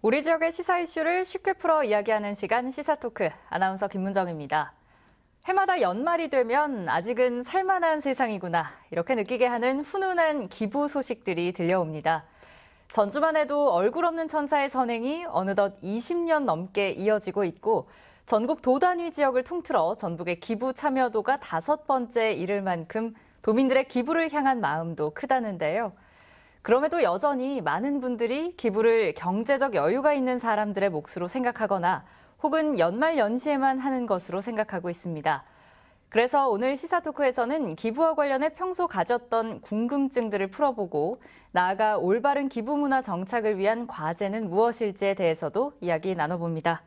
우리 지역의 시사 이슈를 쉽게 풀어 이야기하는 시간 시사토크, 아나운서 김문정입니다. 해마다 연말이 되면 아직은 살만한 세상이구나, 이렇게 느끼게 하는 훈훈한 기부 소식들이 들려옵니다. 전주만 해도 얼굴 없는 천사의 선행이 어느덧 20년 넘게 이어지고 있고, 전국 도단위 지역을 통틀어 전북의 기부 참여도가 5번째에 이를 만큼 도민들의 기부를 향한 마음도 크다는데요. 그럼에도 여전히 많은 분들이 기부를 경제적 여유가 있는 사람들의 몫으로 생각하거나 혹은 연말 연시에만 하는 것으로 생각하고 있습니다. 그래서 오늘 시사토크에서는 기부와 관련해 평소 가졌던 궁금증들을 풀어보고 나아가 올바른 기부 문화 정착을 위한 과제는 무엇일지에 대해서도 이야기 나눠봅니다.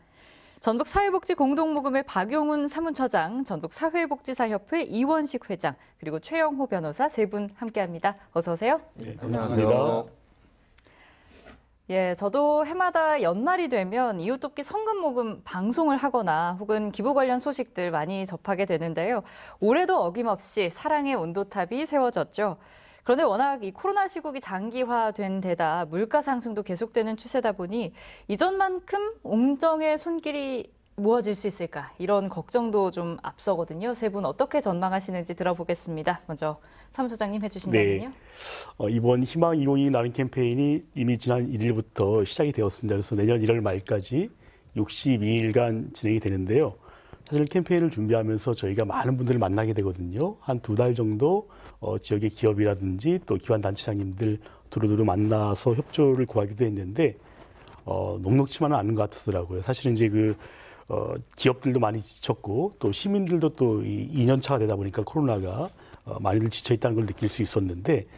전북사회복지공동모금회 박용훈 사무처장, 전북사회복지사협회 이원식 회장, 그리고 최영호 변호사 세 분 함께합니다. 어서 오세요. 네, 반갑습니다. 예, 저도 해마다 연말이 되면 이웃돕기 성금 모금 방송을 하거나 혹은 기부 관련 소식들 많이 접하게 되는데요. 올해도 어김없이 사랑의 온도탑이 세워졌죠. 그런데 워낙 이 코로나 시국이 장기화된 데다 물가 상승도 계속되는 추세다 보니 이전만큼 옹정의 손길이 모아질 수 있을까, 이런 걱정도 좀 앞서거든요. 세 분 어떻게 전망하시는지 들어보겠습니다. 먼저 사무처장님 해주신다면요. 네. 이번 희망 2022 나눔 캠페인이 이미 지난 1일부터 시작이 되었습니다. 그래서 내년 1월 말까지 62일간 진행이 되는데요. 사실 캠페인을 준비하면서 저희가 많은 분들을 만나게 되거든요. 한 2달 정도 지역의 기업이라든지 또 기관단체장님들 두루두루 만나서 협조를 구하기도 했는데 녹록치만은 않은 것 같더라고요. 사실은 이제 기업들도 많이 지쳤고 또 시민들도 또 2년 차가 되다 보니까 코로나가 많이들 지쳐 있다는 걸 느낄 수 있었는데,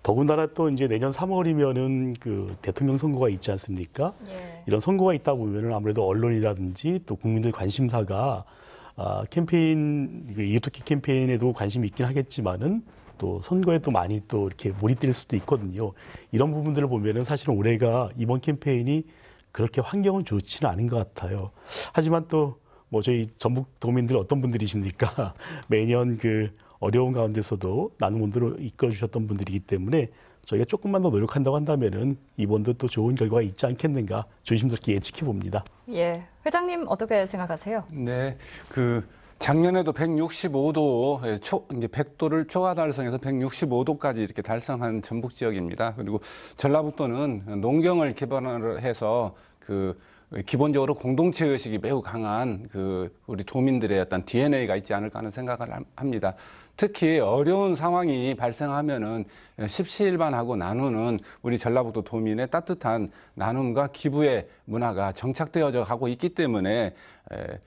더군다나 또 이제 내년 3월이면은 그 대통령 선거가 있지 않습니까? 예. 이런 선거가 있다 보면은 아무래도 언론이라든지 또 국민들 관심사가 캠페인, 이웃돕기 캠페인에도 관심이 있긴 하겠지만은 또 선거에 또 많이 또 이렇게 몰입될 수도 있거든요. 이런 부분들을 보면은 사실은 올해가 이번 캠페인이 그렇게 환경은 좋지는 않은 것 같아요. 하지만 또 뭐 저희 전북 도민들 어떤 분들이십니까? 매년 그 어려운 가운데서도 나눔 운동을 이끌어 주셨던 분들이기 때문에 저희가 조금만 더 노력한다고 한다면은 이번도 또 좋은 결과가 있지 않겠는가 조심스럽게 예측해 봅니다. 예, 회장님 어떻게 생각하세요? 네, 작년에도 165도, 이제 100도를 초과 달성해서 165도까지 이렇게 달성한 전북 지역입니다. 그리고 전라북도는 농경을 기반으로 해서 기본적으로 공동체 의식이 매우 강한 우리 도민들의 어떤 DNA가 있지 않을까 하는 생각을 합니다. 특히 어려운 상황이 발생하면은 십시일반하고 나누는 우리 전라북도 도민의 따뜻한 나눔과 기부의 문화가 정착되어져 가고 있기 때문에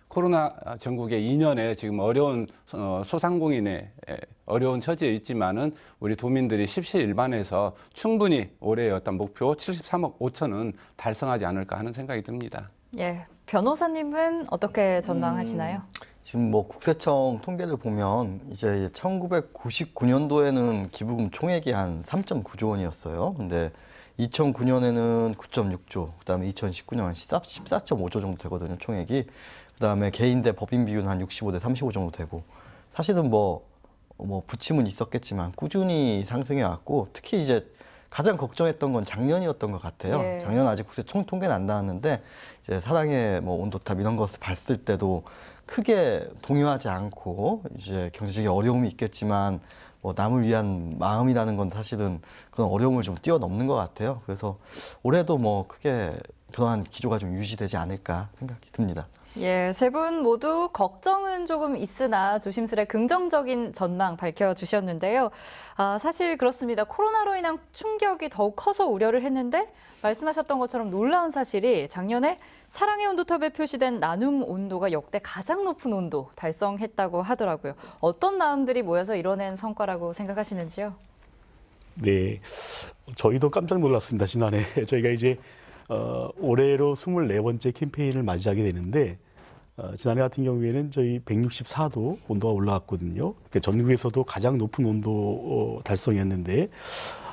코로나 전국의 2년에 지금 어려운 소상공인의 어려운 처지에 있지만은 우리 도민들이 십시일반에서 충분히 올해의 어떤 목표 73억 5천은 달성하지 않을까 하는 생각이 듭니다. 예, 변호사님은 어떻게 전망하시나요? 지금 뭐 국세청 통계를 보면 이제 1999년도에는 기부금 총액이 한 3.9조 원이었어요. 근데 2009년에는 9.6조, 그다음에 2019년 한 14.5조 정도 되거든요, 총액이. 그다음에 개인 대 법인 비율은 한 65대 35 정도 되고. 사실은 뭐 부침은 있었겠지만 꾸준히 상승해 왔고, 특히 이제 가장 걱정했던 건 작년이었던 것 같아요. 예. 작년 아직 국세청 통계는 안 나왔는데 이제 사랑의 온도탑 이런 것을 봤을 때도 크게 동요하지 않고 이제 경제적인 어려움이 있겠지만 남을 위한 마음이라는 건 사실은 그런 어려움을 좀 뛰어넘는 것 같아요. 그래서 올해도 크게 그러한 기조가 좀 유지되지 않을까 생각이 듭니다. 예, 세 분 모두 걱정은 조금 있으나 조심스레 긍정적인 전망 밝혀주셨는데요. 사실 그렇습니다. 코로나로 인한 충격이 더욱 커서 우려를 했는데 말씀하셨던 것처럼 놀라운 사실이 작년에 사랑의 온도탑에 표시된 나눔 온도가 역대 가장 높은 온도 달성했다고 하더라고요. 어떤 마음들이 모여서 이뤄낸 성과라고 생각하시는지요? 네, 저희도 깜짝 놀랐습니다. 지난해 저희가 이제 올해로 24번째 캠페인을 맞이하게 되는데 지난해 같은 경우에는 저희 164도 온도가 올라왔거든요. 그러니까 전국에서도 가장 높은 온도 달성이었는데,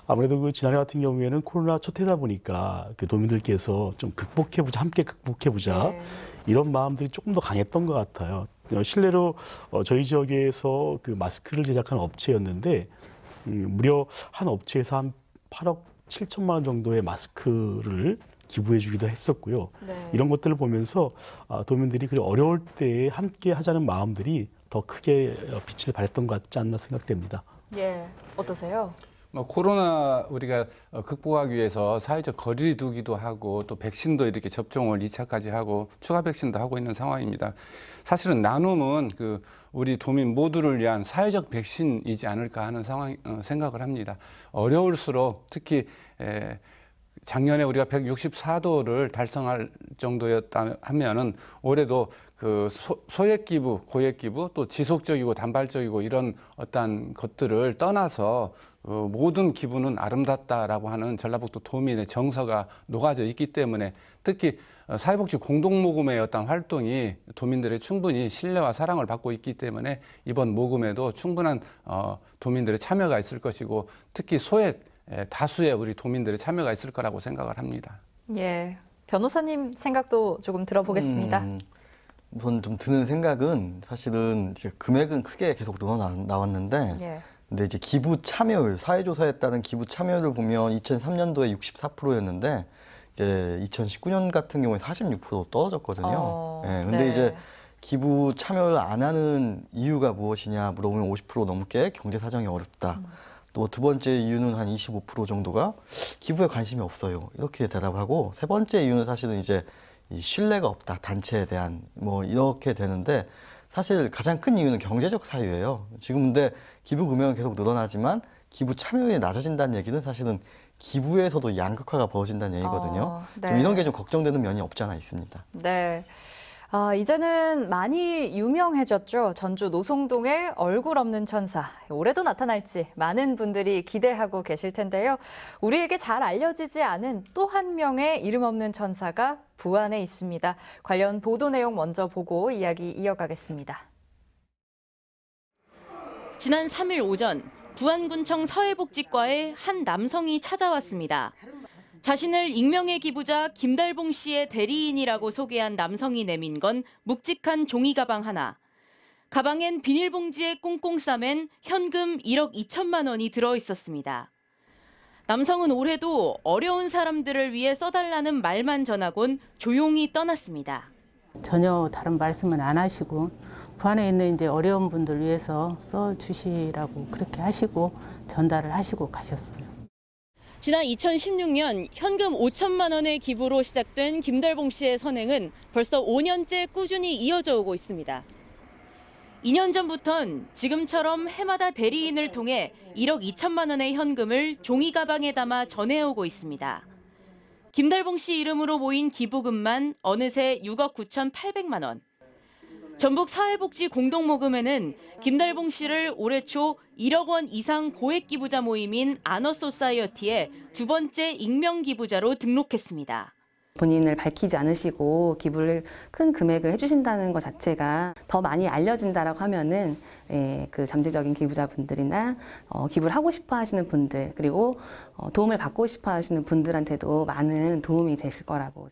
아무래도 지난해 같은 경우에는 코로나 첫 해다 보니까 도민들께서 좀 극복해보자, 함께 극복해보자, 네. 이런 마음들이 조금 더 강했던 것 같아요. 실례로 저희 지역에서 마스크를 제작한 업체였는데 무려 한 업체에서 한 8억 7천만 원 정도의 마스크를 기부해주기도 했었고요. 네. 이런 것들을 보면서 도민들이 그 어려울 때에 함께 하자는 마음들이 더 크게 빛을 발했던 것 같지 않나 생각됩니다. 예, 어떠세요? 뭐 코로나 우리가 극복하기 위해서 사회적 거리 두기도 하고 또 백신도 이렇게 접종을 2차까지 하고 추가 백신도 하고 있는 상황입니다. 사실은 나눔은 그 우리 도민 모두를 위한 사회적 백신이지 않을까 하는 생각을 합니다. 어려울수록 특히 작년에 우리가 164도를 달성할 정도였다 하면은 올해도 그 소액 기부, 고액 기부, 또 지속적이고 단발적이고 이런 어떤 것들을 떠나서 모든 기부는 아름답다라고 하는 전라북도 도민의 정서가 녹아져 있기 때문에 특히 사회복지 공동모금의 어떤 활동이 도민들의 충분히 신뢰와 사랑을 받고 있기 때문에 이번 모금에도 충분한 도민들의 참여가 있을 것이고 특히 소액 다수의 우리 도민들의 참여가 있을 거라고 생각을 합니다. 예, 변호사님 생각도 조금 들어보겠습니다. 우선 좀 드는 생각은 사실은 이제 금액은 크게 계속 나왔는데 예. 근데 이제 기부 참여율, 사회조사에 따른 기부 참여율을 보면 2003년도에 64%였는데 이제 2019년 같은 경우에 46%로 떨어졌거든요. 예, 근데 네. 이제 기부 참여를 안 하는 이유가 무엇이냐 물어보면 50% 넘게 경제 사정이 어렵다. 또 두 번째 이유는 한 25% 정도가 기부에 관심이 없어요. 이렇게 대답하고 세 번째 이유는 사실은 이제 이 신뢰가 없다. 단체에 대한 뭐 이렇게 되는데 사실 가장 큰 이유는 경제적 사유예요. 지금 근데 기부 금액은 계속 늘어나지만 기부 참여율이 낮아진다는 얘기는 사실은 기부에서도 양극화가 벌어진다는 얘기거든요. 네. 좀 이런 게 좀 걱정되는 면이 없지 않아 있습니다. 네. 이제는 많이 유명해졌죠. 전주 노송동의 얼굴 없는 천사. 올해도 나타날지 많은 분들이 기대하고 계실 텐데요. 우리에게 잘 알려지지 않은 또 한 명의 이름 없는 천사가 부안에 있습니다. 관련 보도 내용 먼저 보고 이야기 이어가겠습니다. 지난 3일 오전 부안군청 사회복지과에 한 남성이 찾아왔습니다. 자신을 익명의 기부자 김달봉 씨의 대리인이라고 소개한 남성이 내민 건 묵직한 종이 가방 하나. 가방엔 비닐봉지에 꽁꽁 싸맨 현금 1억 2천만 원이 들어 있었습니다. 남성은 올해도 어려운 사람들을 위해 써달라는 말만 전하곤 조용히 떠났습니다. 전혀 다른 말씀은 안 하시고 부안에 있는 이제 어려운 분들 위해서 써주시라고 그렇게 하시고 전달을 하시고 가셨어요. 지난 2016년 현금 5천만 원의 기부로 시작된 김달봉 씨의 선행은 벌써 5년째 꾸준히 이어져 오고 있습니다. 2년 전부턴 지금처럼 해마다 대리인을 통해 1억 2천만 원의 현금을 종이 가방에 담아 전해오고 있습니다. 김달봉 씨 이름으로 모인 기부금만 어느새 6억 9,800만 원. 전북 사회복지 공동모금에는 김달봉 씨를 올해 초 1억 원 이상 고액 기부자 모임인 아너소사이어티에 두 번째 익명 기부자로 등록했습니다. 본인을 밝히지 않으시고 기부를 큰 금액을 해주신다는 것 자체가 더 많이 알려진다라고 하면은 그 잠재적인 기부자분들이나 기부를 하고 싶어 하시는 분들 그리고 도움을 받고 싶어 하시는 분들한테도 많은 도움이 되실 거라고.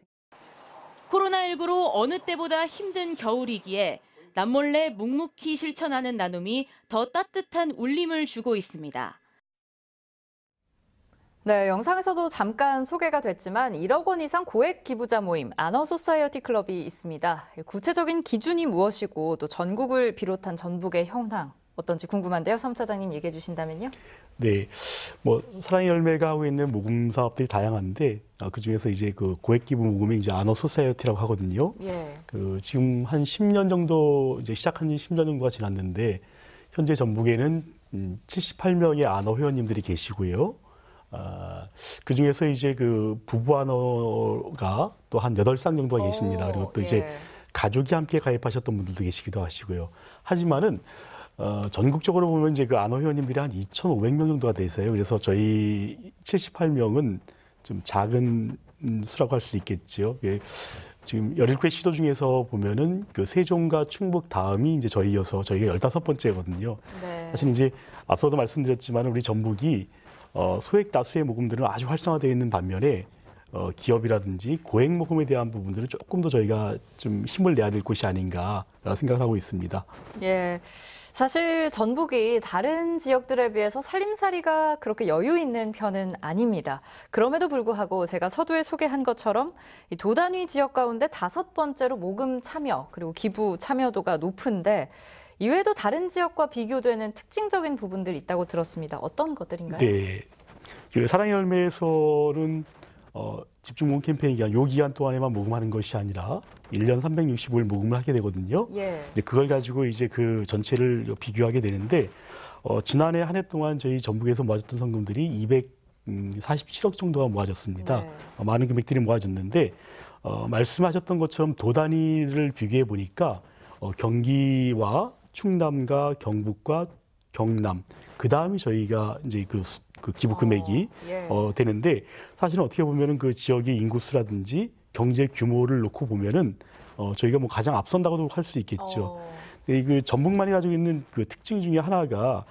코로나19로 어느 때보다 힘든 겨울이기에 남몰래 묵묵히 실천하는 나눔이 더 따뜻한 울림을 주고 있습니다. 네, 영상에서도 잠깐 소개가 됐지만 1억 원 이상 고액 기부자 모임 아너소사이어티 클럽이 있습니다. 구체적인 기준이 무엇이고 또 전국을 비롯한 전북의 현황 어떤지 궁금한데요. 사무처장님 얘기해 주신다면요. 네, 뭐 사랑의 열매가 하고 있는 모금 사업들이 다양한데 그 중에서 이제 그 고액 기부 모금이 이제 아너소사이어티라고 하거든요. 예. 그 지금 한 10년 정도 이제 시작한 지 10년 정도가 지났는데 현재 전북에는 78명의 아너 회원님들이 계시고요. 그 중에서 이제 그 부부 아너가 또 한 8쌍 정도가 계십니다. 그리고 또 이제 가족이 함께 가입하셨던 분들도 계시기도 하시고요. 하지만은 전국적으로 보면 이제 그 아너 회원님들이 한 2,500명 정도가 되세요. 그래서 저희 78명은 좀 작은 수라고 할 수 있겠죠. 지금 17개 시도 중에서 보면은 그 세종과 충북 다음이 이제 저희여서 저희가 15번째거든요. 네. 사실 이제 앞서도 말씀드렸지만 우리 전북이 소액 다수의 모금들은 아주 활성화되어 있는 반면에 기업이라든지 고액모금에 대한 부분들은 조금 더 저희가 좀 힘을 내야 될 곳이 아닌가 생각을 하고 있습니다. 예. 사실 전북이 다른 지역들에 비해서 살림살이가 그렇게 여유 있는 편은 아닙니다. 그럼에도 불구하고 제가 서두에 소개한 것처럼 이 도단위 지역 가운데 5번째로 모금 참여 그리고 기부 참여도가 높은데 이외에도 다른 지역과 비교되는 특징적인 부분들이 있다고 들었습니다. 어떤 것들인가요? 네. 그 사랑의 열매에서는 집중 모금 캠페인 기간, 요 기간 동안에만 모금하는 것이 아니라 1년 365일 모금을 하게 되거든요. 예. 이제 그걸 가지고 이제 그 전체를 비교하게 되는데 지난해 한 해 동안 저희 전북에서 모아졌던 성금들이 247억 정도가 모아졌습니다. 네. 많은 금액들이 모아졌는데 말씀하셨던 것처럼 도 단위를 비교해 보니까 경기와 충남과 경북과 경남 그 다음이 저희가 이제 그 기부 금액이 예. 되는데 사실은 어떻게 보면은 그 지역의 인구수라든지 경제 규모를 놓고 보면은 저희가 뭐 가장 앞선다고도 할 수 있겠죠. 근데 그 전북만이 가지고 있는 그 특징 중에 하나가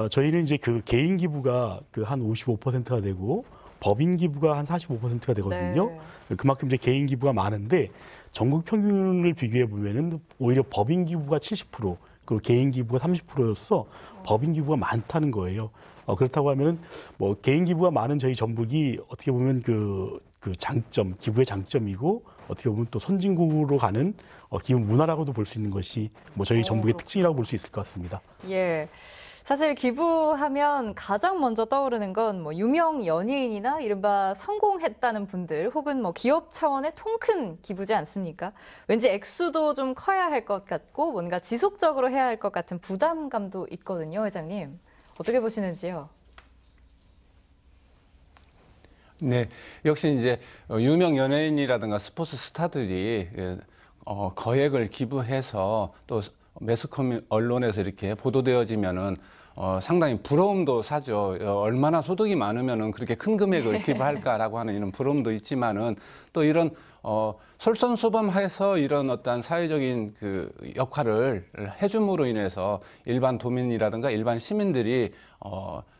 저희는 이제 그 개인 기부가 그 한 55%가 되고 법인 기부가 한 45%가 되거든요. 네. 그만큼 이제 개인 기부가 많은데 전국 평균을 비교해 보면은 오히려 법인 기부가 70% 그리고 개인 기부가 30%였어 법인 기부가 많다는 거예요. 그렇다고 하면은 뭐 개인 기부가 많은 저희 전북이 어떻게 보면 그 장점, 기부의 장점이고 어떻게 보면 또 선진국으로 가는 기부 문화라고도 볼 수 있는 것이 뭐 저희 전북의 특징이라고 볼 수 있을 것 같습니다. 예. 사실 기부하면 가장 먼저 떠오르는 건 뭐 유명 연예인이나 이른바 성공했다는 분들 혹은 뭐 기업 차원의 통큰 기부지 않습니까? 왠지 액수도 좀 커야 할 것 같고 뭔가 지속적으로 해야 할 것 같은 부담감도 있거든요, 회장님. 어떻게 보시는지요? 네, 역시 이제 유명 연예인이라든가 스포츠 스타들이 거액을 기부해서 또 매스컴 언론에서 이렇게 보도되어지면은 상당히 부러움도 사죠. 얼마나 소득이 많으면은 그렇게 큰 금액을 기부할까라고 하는 이런 부러움도 있지만은 또 이런 솔선수범해서 이런 어떤 사회적인 그 역할을 해줌으로 인해서 일반 도민이라든가 일반 시민들이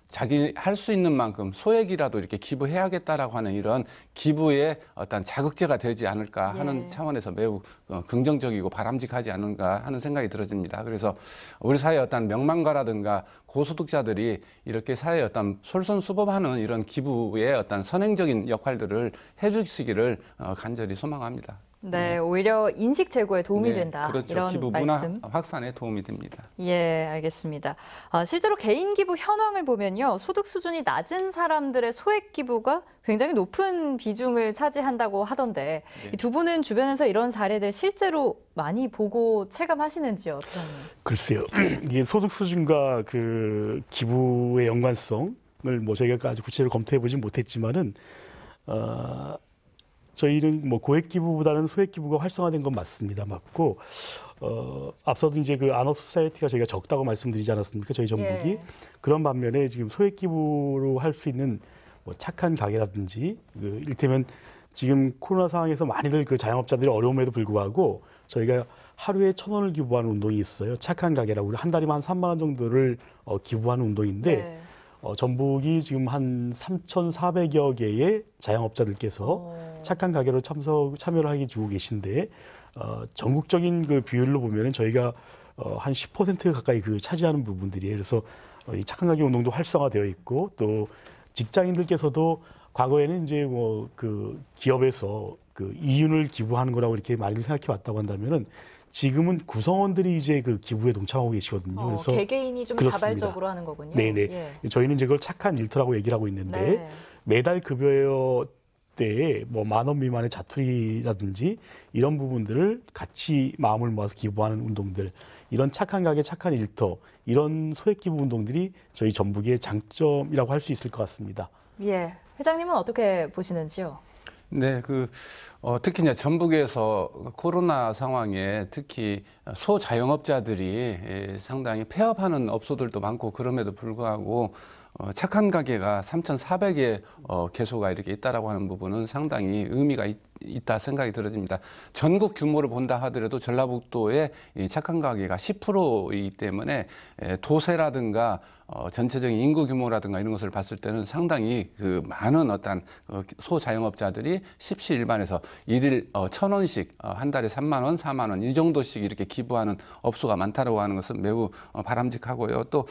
자기 할 수 있는 만큼 소액이라도 이렇게 기부해야겠다라고 하는 이런 기부의 어떤 자극제가 되지 않을까 하는 차원에서 매우 긍정적이고 바람직하지 않은가 하는 생각이 들어집니다. 그래서 우리 사회의 어떤 명망가라든가 고소득자들이 이렇게 사회의 어떤 솔선수범하는 이런 기부의 어떤 선행적인 역할들을 해주시기를 간절히 소망합니다. 네, 오히려 인식 제고에 도움이 네, 된다. 그렇죠. 이런 기부 말씀. 문화 확산에 도움이 됩니다. 예, 알겠습니다. 실제로 개인 기부 현황을 보면요. 소득 수준이 낮은 사람들의 소액 기부가 굉장히 높은 비중을 차지한다고 하던데 네. 이 두 분은 주변에서 이런 사례들 실제로 많이 보고 체감하시는지요, 소장님? 글쎄요. 이게 소득 수준과 그 기부의 연관성을 뭐 저희가 아주 구체적으로 검토해 보진 못했지만은 저희는 뭐 고액 기부보다는 소액 기부가 활성화된 건 맞습니다. 맞고 앞서도 이제 그 아너 소사이어티가 저희가 적다고 말씀드리지 않았습니까? 저희 전북이 예. 그런 반면에 지금 소액 기부로 할 수 있는 뭐 착한 가게라든지 그 이를테면 지금 코로나 상황에서 많이들 그 자영업자들이 어려움에도 불구하고 저희가 하루에 1,000원을 기부하는 운동이 있어요. 착한 가게라고 우리 한 달이면 한 3만 원 정도를 기부하는 운동인데. 네. 전북이 지금 한 3,400여 개의 자영업자들께서 착한 가게로 참여를 하게 주고 계신데 전국적인 그 비율로 보면은 저희가 한 10% 가까이 그 차지하는 부분들이에요. 그래서 이 착한 가게 운동도 활성화되어 있고 또 직장인들께서도 과거에는 이제 뭐 그 기업에서 그 이윤을 기부하는 거라고 이렇게 많이 생각해 왔다고 한다면은 지금은 구성원들이 이제 그 기부에 동참하고 계시거든요. 그래서 개개인이 좀 그렇습니다. 자발적으로 하는 거군요. 네네. 예. 저희는 이제 그걸 착한 일터라고 얘기를 하고 있는데 네. 매달 급여 때에 뭐 10,000원 미만의 자투리라든지 이런 부분들을 같이 마음을 모아서 기부하는 운동들, 이런 착한 가게, 착한 일터, 이런 소액 기부 운동들이 저희 전북의 장점이라고 할 수 있을 것 같습니다. 예. 회장님은 어떻게 보시는지요? 네, 특히 이제 전북에서 코로나 상황에 특히 소자영업자들이 상당히 폐업하는 업소들도 많고 그럼에도 불구하고 착한 가게가 3,400의 개소가 이렇게 있다라고 하는 부분은 상당히 의미가 있다 생각이 들어집니다. 전국 규모를 본다 하더라도 전라북도의 이 착한 가게가 10%이기 때문에 도세라든가 전체적인 인구 규모라든가 이런 것을 봤을 때는 상당히 그 많은 어떤 소자영업자들이 십시일반에서 일일 1,000원씩 한 달에 3만 원, 4만 원 이 정도씩 이렇게 기부하는 업소가 많다고 하는 것은 매우 바람직하고요. 또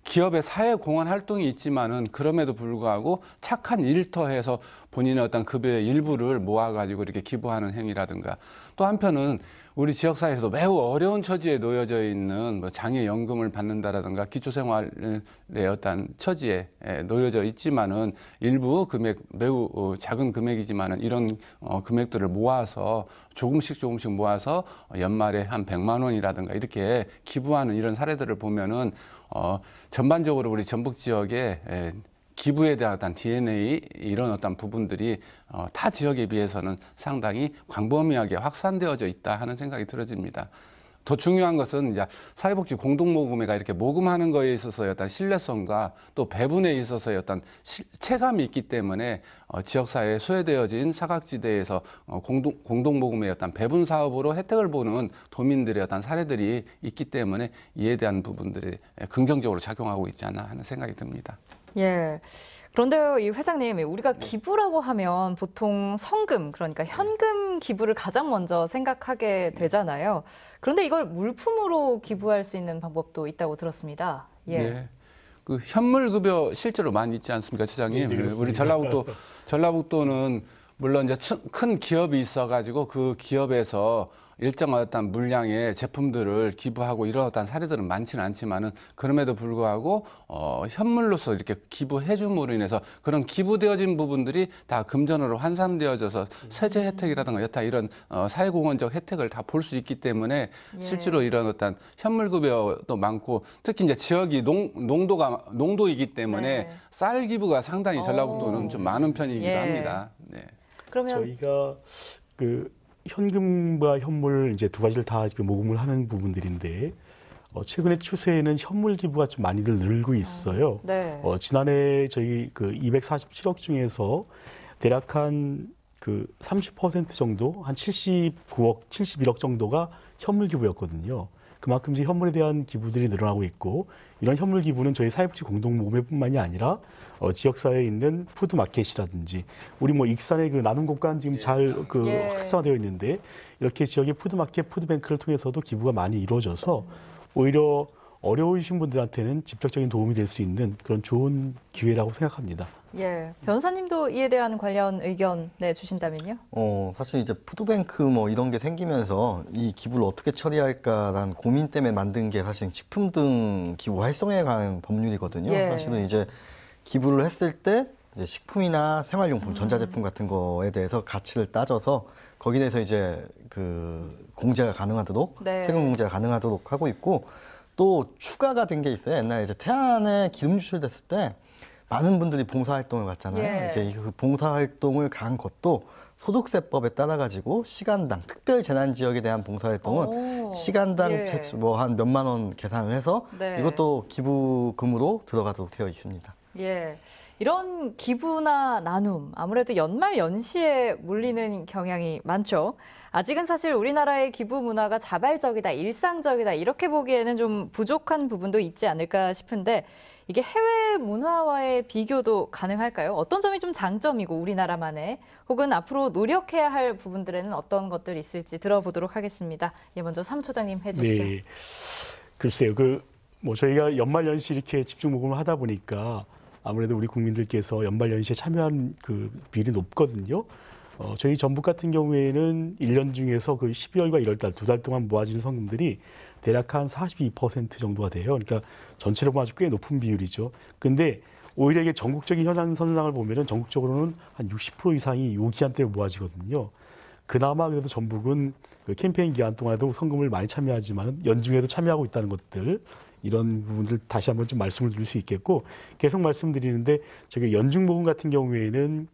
기업의 사회 공헌 활동이 있지만은 그럼에도 불구하고 착한 일터에서 본인의 어떤 급여의 일부를 모아가지고 이렇게 기부하는 행위라든가 또 한편은 우리 지역사회에서도 매우 어려운 처지에 놓여져 있는 뭐 장애연금을 받는다라든가 기초생활의 어떤 처지에 놓여져 있지만은 일부 금액 매우 작은 금액이지만은 이런 금액들을 모아서 조금씩 모아서 연말에 한 100만 원이라든가 이렇게 기부하는 이런 사례들을 보면은 전반적으로 우리 전북 지역에 기부에 대한 어떤 DNA 이런 어떤 부분들이 타 지역에 비해서는 상당히 광범위하게 확산되어져 있다 하는 생각이 들어집니다. 더 중요한 것은 이제 사회복지 공동모금회가 이렇게 모금하는 거에 있어서의 어떤 신뢰성과 또 배분에 있어서의 어떤 체감이 있기 때문에 지역사회에 소외되어진 사각지대에서 공동모금의 어떤 배분 사업으로 혜택을 보는 도민들의 어떤 사례들이 있기 때문에 이에 대한 부분들이 긍정적으로 작용하고 있지 않나 하는 생각이 듭니다. 예. 그런데요, 이 회장님, 우리가 기부라고 하면 보통 성금, 그러니까 현금 기부를 가장 먼저 생각하게 되잖아요. 그런데 이걸 물품으로 기부할 수 있는 방법도 있다고 들었습니다. 예. 네. 그 현물급여 실제로 많이 있지 않습니까, 시장님? 네, 우리 전라북도는 물론 이제 큰 기업이 있어가지고 그 기업에서 일정한 어떤 물량의 제품들을 기부하고 이런 어떤 사례들은 많지는 않지만은 그럼에도 불구하고 현물로서 이렇게 기부해줌으로 인해서 그런 기부되어진 부분들이 다 금전으로 환산되어져서 세제 혜택이라든가 여타 이런 사회공헌적 혜택을 다 볼 수 있기 때문에 실제로 이런 어떤 현물급여도 많고 특히 이제 지역이 농도이기 때문에 쌀 기부가 상당히 전라북도는 좀 많은 편이기도 합니다. 네. 그러면 저희가 현금과 현물 이제 두 가지를 다 모금을 하는 부분들인데 최근의 추세에는 현물 기부가 좀 많이들 늘고 있어요. 네. 지난해 저희 247억 중에서 대략 한 30% 정도, 한 79억, 71억 정도가 현물 기부였거든요. 그만큼 이제 현물에 대한 기부들이 늘어나고 있고 이런 현물 기부는 저희 사회복지 공동모금회뿐만이 아니라 지역사회에 있는 푸드마켓이라든지 우리 익산의 나눔 공간 지금 잘 활성화되어 있는데 이렇게 지역의 푸드마켓, 푸드뱅크를 통해서도 기부가 많이 이루어져서 오히려 어려우신 분들한테는 직접적인 도움이 될 수 있는 그런 좋은 기회라고 생각합니다. 예, 변호사님도 이에 대한 관련 의견 내주신다면요? 사실 이제 푸드뱅크 이런 게 생기면서 이 기부를 어떻게 처리할까라는 고민 때문에 만든 게 사실 식품 등 기부 활성화에 관한 법률이거든요. 예. 사실은 이제 기부를 했을 때 이제 식품이나 생활용품, 전자제품 같은 거에 대해서 가치를 따져서 거기에 대해서 이제 공제가 가능하도록 세금 공제가 가능하도록 하고 있고 또 추가가 된 게 있어요. 옛날에 이제 태안에 기름 유출됐을 때 많은 분들이 봉사활동을 갔잖아요. 이제 그 봉사활동을 간 것도 소득세법에 따라 가지고 시간당 특별 재난 지역에 대한 봉사활동은 시간당 한 몇만 원 계산을 해서 이것도 기부금으로 들어가도록 되어 있습니다. 예, 이런 기부나 나눔 아무래도 연말 연시에 몰리는 경향이 많죠. 아직은 사실 우리나라의 기부 문화가 자발적이다, 일상적이다 이렇게 보기에는 좀 부족한 부분도 있지 않을까 싶은데 이게 해외 문화와의 비교도 가능할까요? 어떤 점이 좀 장점이고 우리나라만의 혹은 앞으로 노력해야 할 부분들에는 어떤 것들이 있을지 들어보도록 하겠습니다. 예, 먼저 사무처장님 해주시죠. 네, 글쎄요. 저희가 연말 연시 이렇게 집중 모금을 하다 보니까 아무래도 우리 국민들께서 연말 연시에 참여하는 비율이 높거든요. 저희 전북 같은 경우에는 1년 중에서 12월과 1월달 2달 동안 모아지는 성금들이 대략 한 42% 정도가 돼요. 그러니까 전체로 보면 아주 꽤 높은 비율이죠. 근데 오히려 이게 전국적인 현상을 보면은 전국적으로는 한 60% 이상이 요 기간대에 모아지거든요. 그나마 그래도 전북은 캠페인 기간 동안에도 성금을 많이 참여하지만 연중에도 참여하고 있다는 것들 이런 부분들 다시 한번 좀 말씀을 드릴 수 있겠고 계속 말씀드리는데 저기 연중 모금 같은 경우에는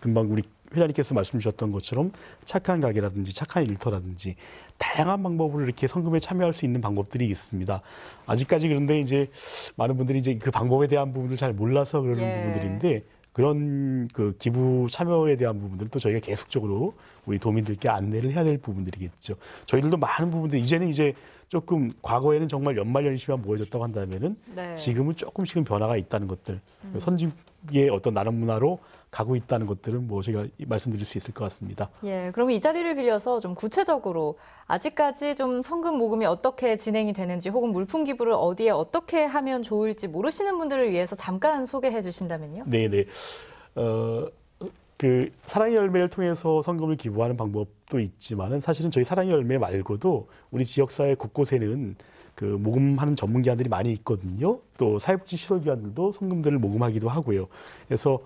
금방 우리 회장님께서 말씀 주셨던 것처럼 착한 가게라든지 착한 일터라든지 다양한 방법으로 이렇게 성금에 참여할 수 있는 방법들이 있습니다. 아직까지 그런데 이제 많은 분들이 이제 그 방법에 대한 부분을 잘 몰라서 그러는 예. 부분들인데 그런 그 기부 참여에 대한 부분들은 또 저희가 계속적으로 우리 도민들께 안내를 해야 될 부분들이겠죠. 저희들도 많은 부분들 이제는 이제 조금 과거에는 정말 연말연시만 모여졌다고 한다면은 네. 지금은 조금씩은 변화가 있다는 것들 선진국의 어떤 나눔 문화로 가고 있다는 것들은 뭐 제가 말씀드릴 수 있을 것 같습니다. 예, 그럼 이 자리를 빌려서 좀 구체적으로 아직까지 좀 성금 모금이 어떻게 진행이 되는지 혹은 물품 기부를 어디에 어떻게 하면 좋을지 모르시는 분들을 위해서 잠깐 소개해 주신다면요. 네네. 그 사랑의 열매를 통해서 성금을 기부하는 방법도 있지만은 사실은 저희 사랑의 열매 말고도 우리 지역사회 곳곳에는 그 모금하는 전문기관들이 많이 있거든요. 또 사회복지 시설기관들도 성금들을 모금하기도 하고요. 그래서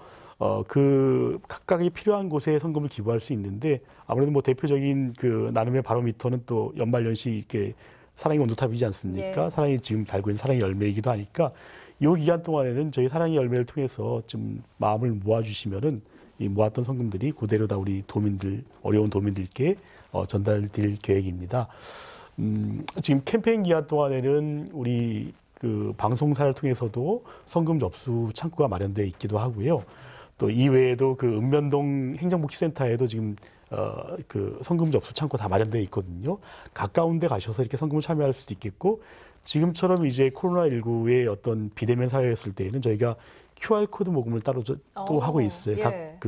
그 각각이 필요한 곳에 성금을 기부할 수 있는데 아무래도 뭐 대표적인 그 나눔의 바로미터는 또 연말연시 이렇게 사랑의 온도탑이지 않습니까? 예. 사랑이 지금 달고 있는 사랑의 열매이기도 하니까 이 기간 동안에는 저희 사랑의 열매를 통해서 좀 마음을 모아주시면은 이 모았던 성금들이 그대로 다 우리 도민들 어려운 도민들께 전달될 계획입니다. 지금 캠페인 기간 동안에는 우리 그 방송사를 통해서도 성금 접수 창구가 마련되어 있기도 하고요. 또 이외에도 그 읍면동 행정복지센터에도 지금 그 성금 접수 창구 다 마련되어 있거든요. 가까운 데 가셔서 이렇게 성금을 참여할 수도 있겠고 지금처럼 이제 코로나19의 어떤 비대면 사회였을 때에는 저희가 QR코드 모금을 따로 또 하고 있어요. 예.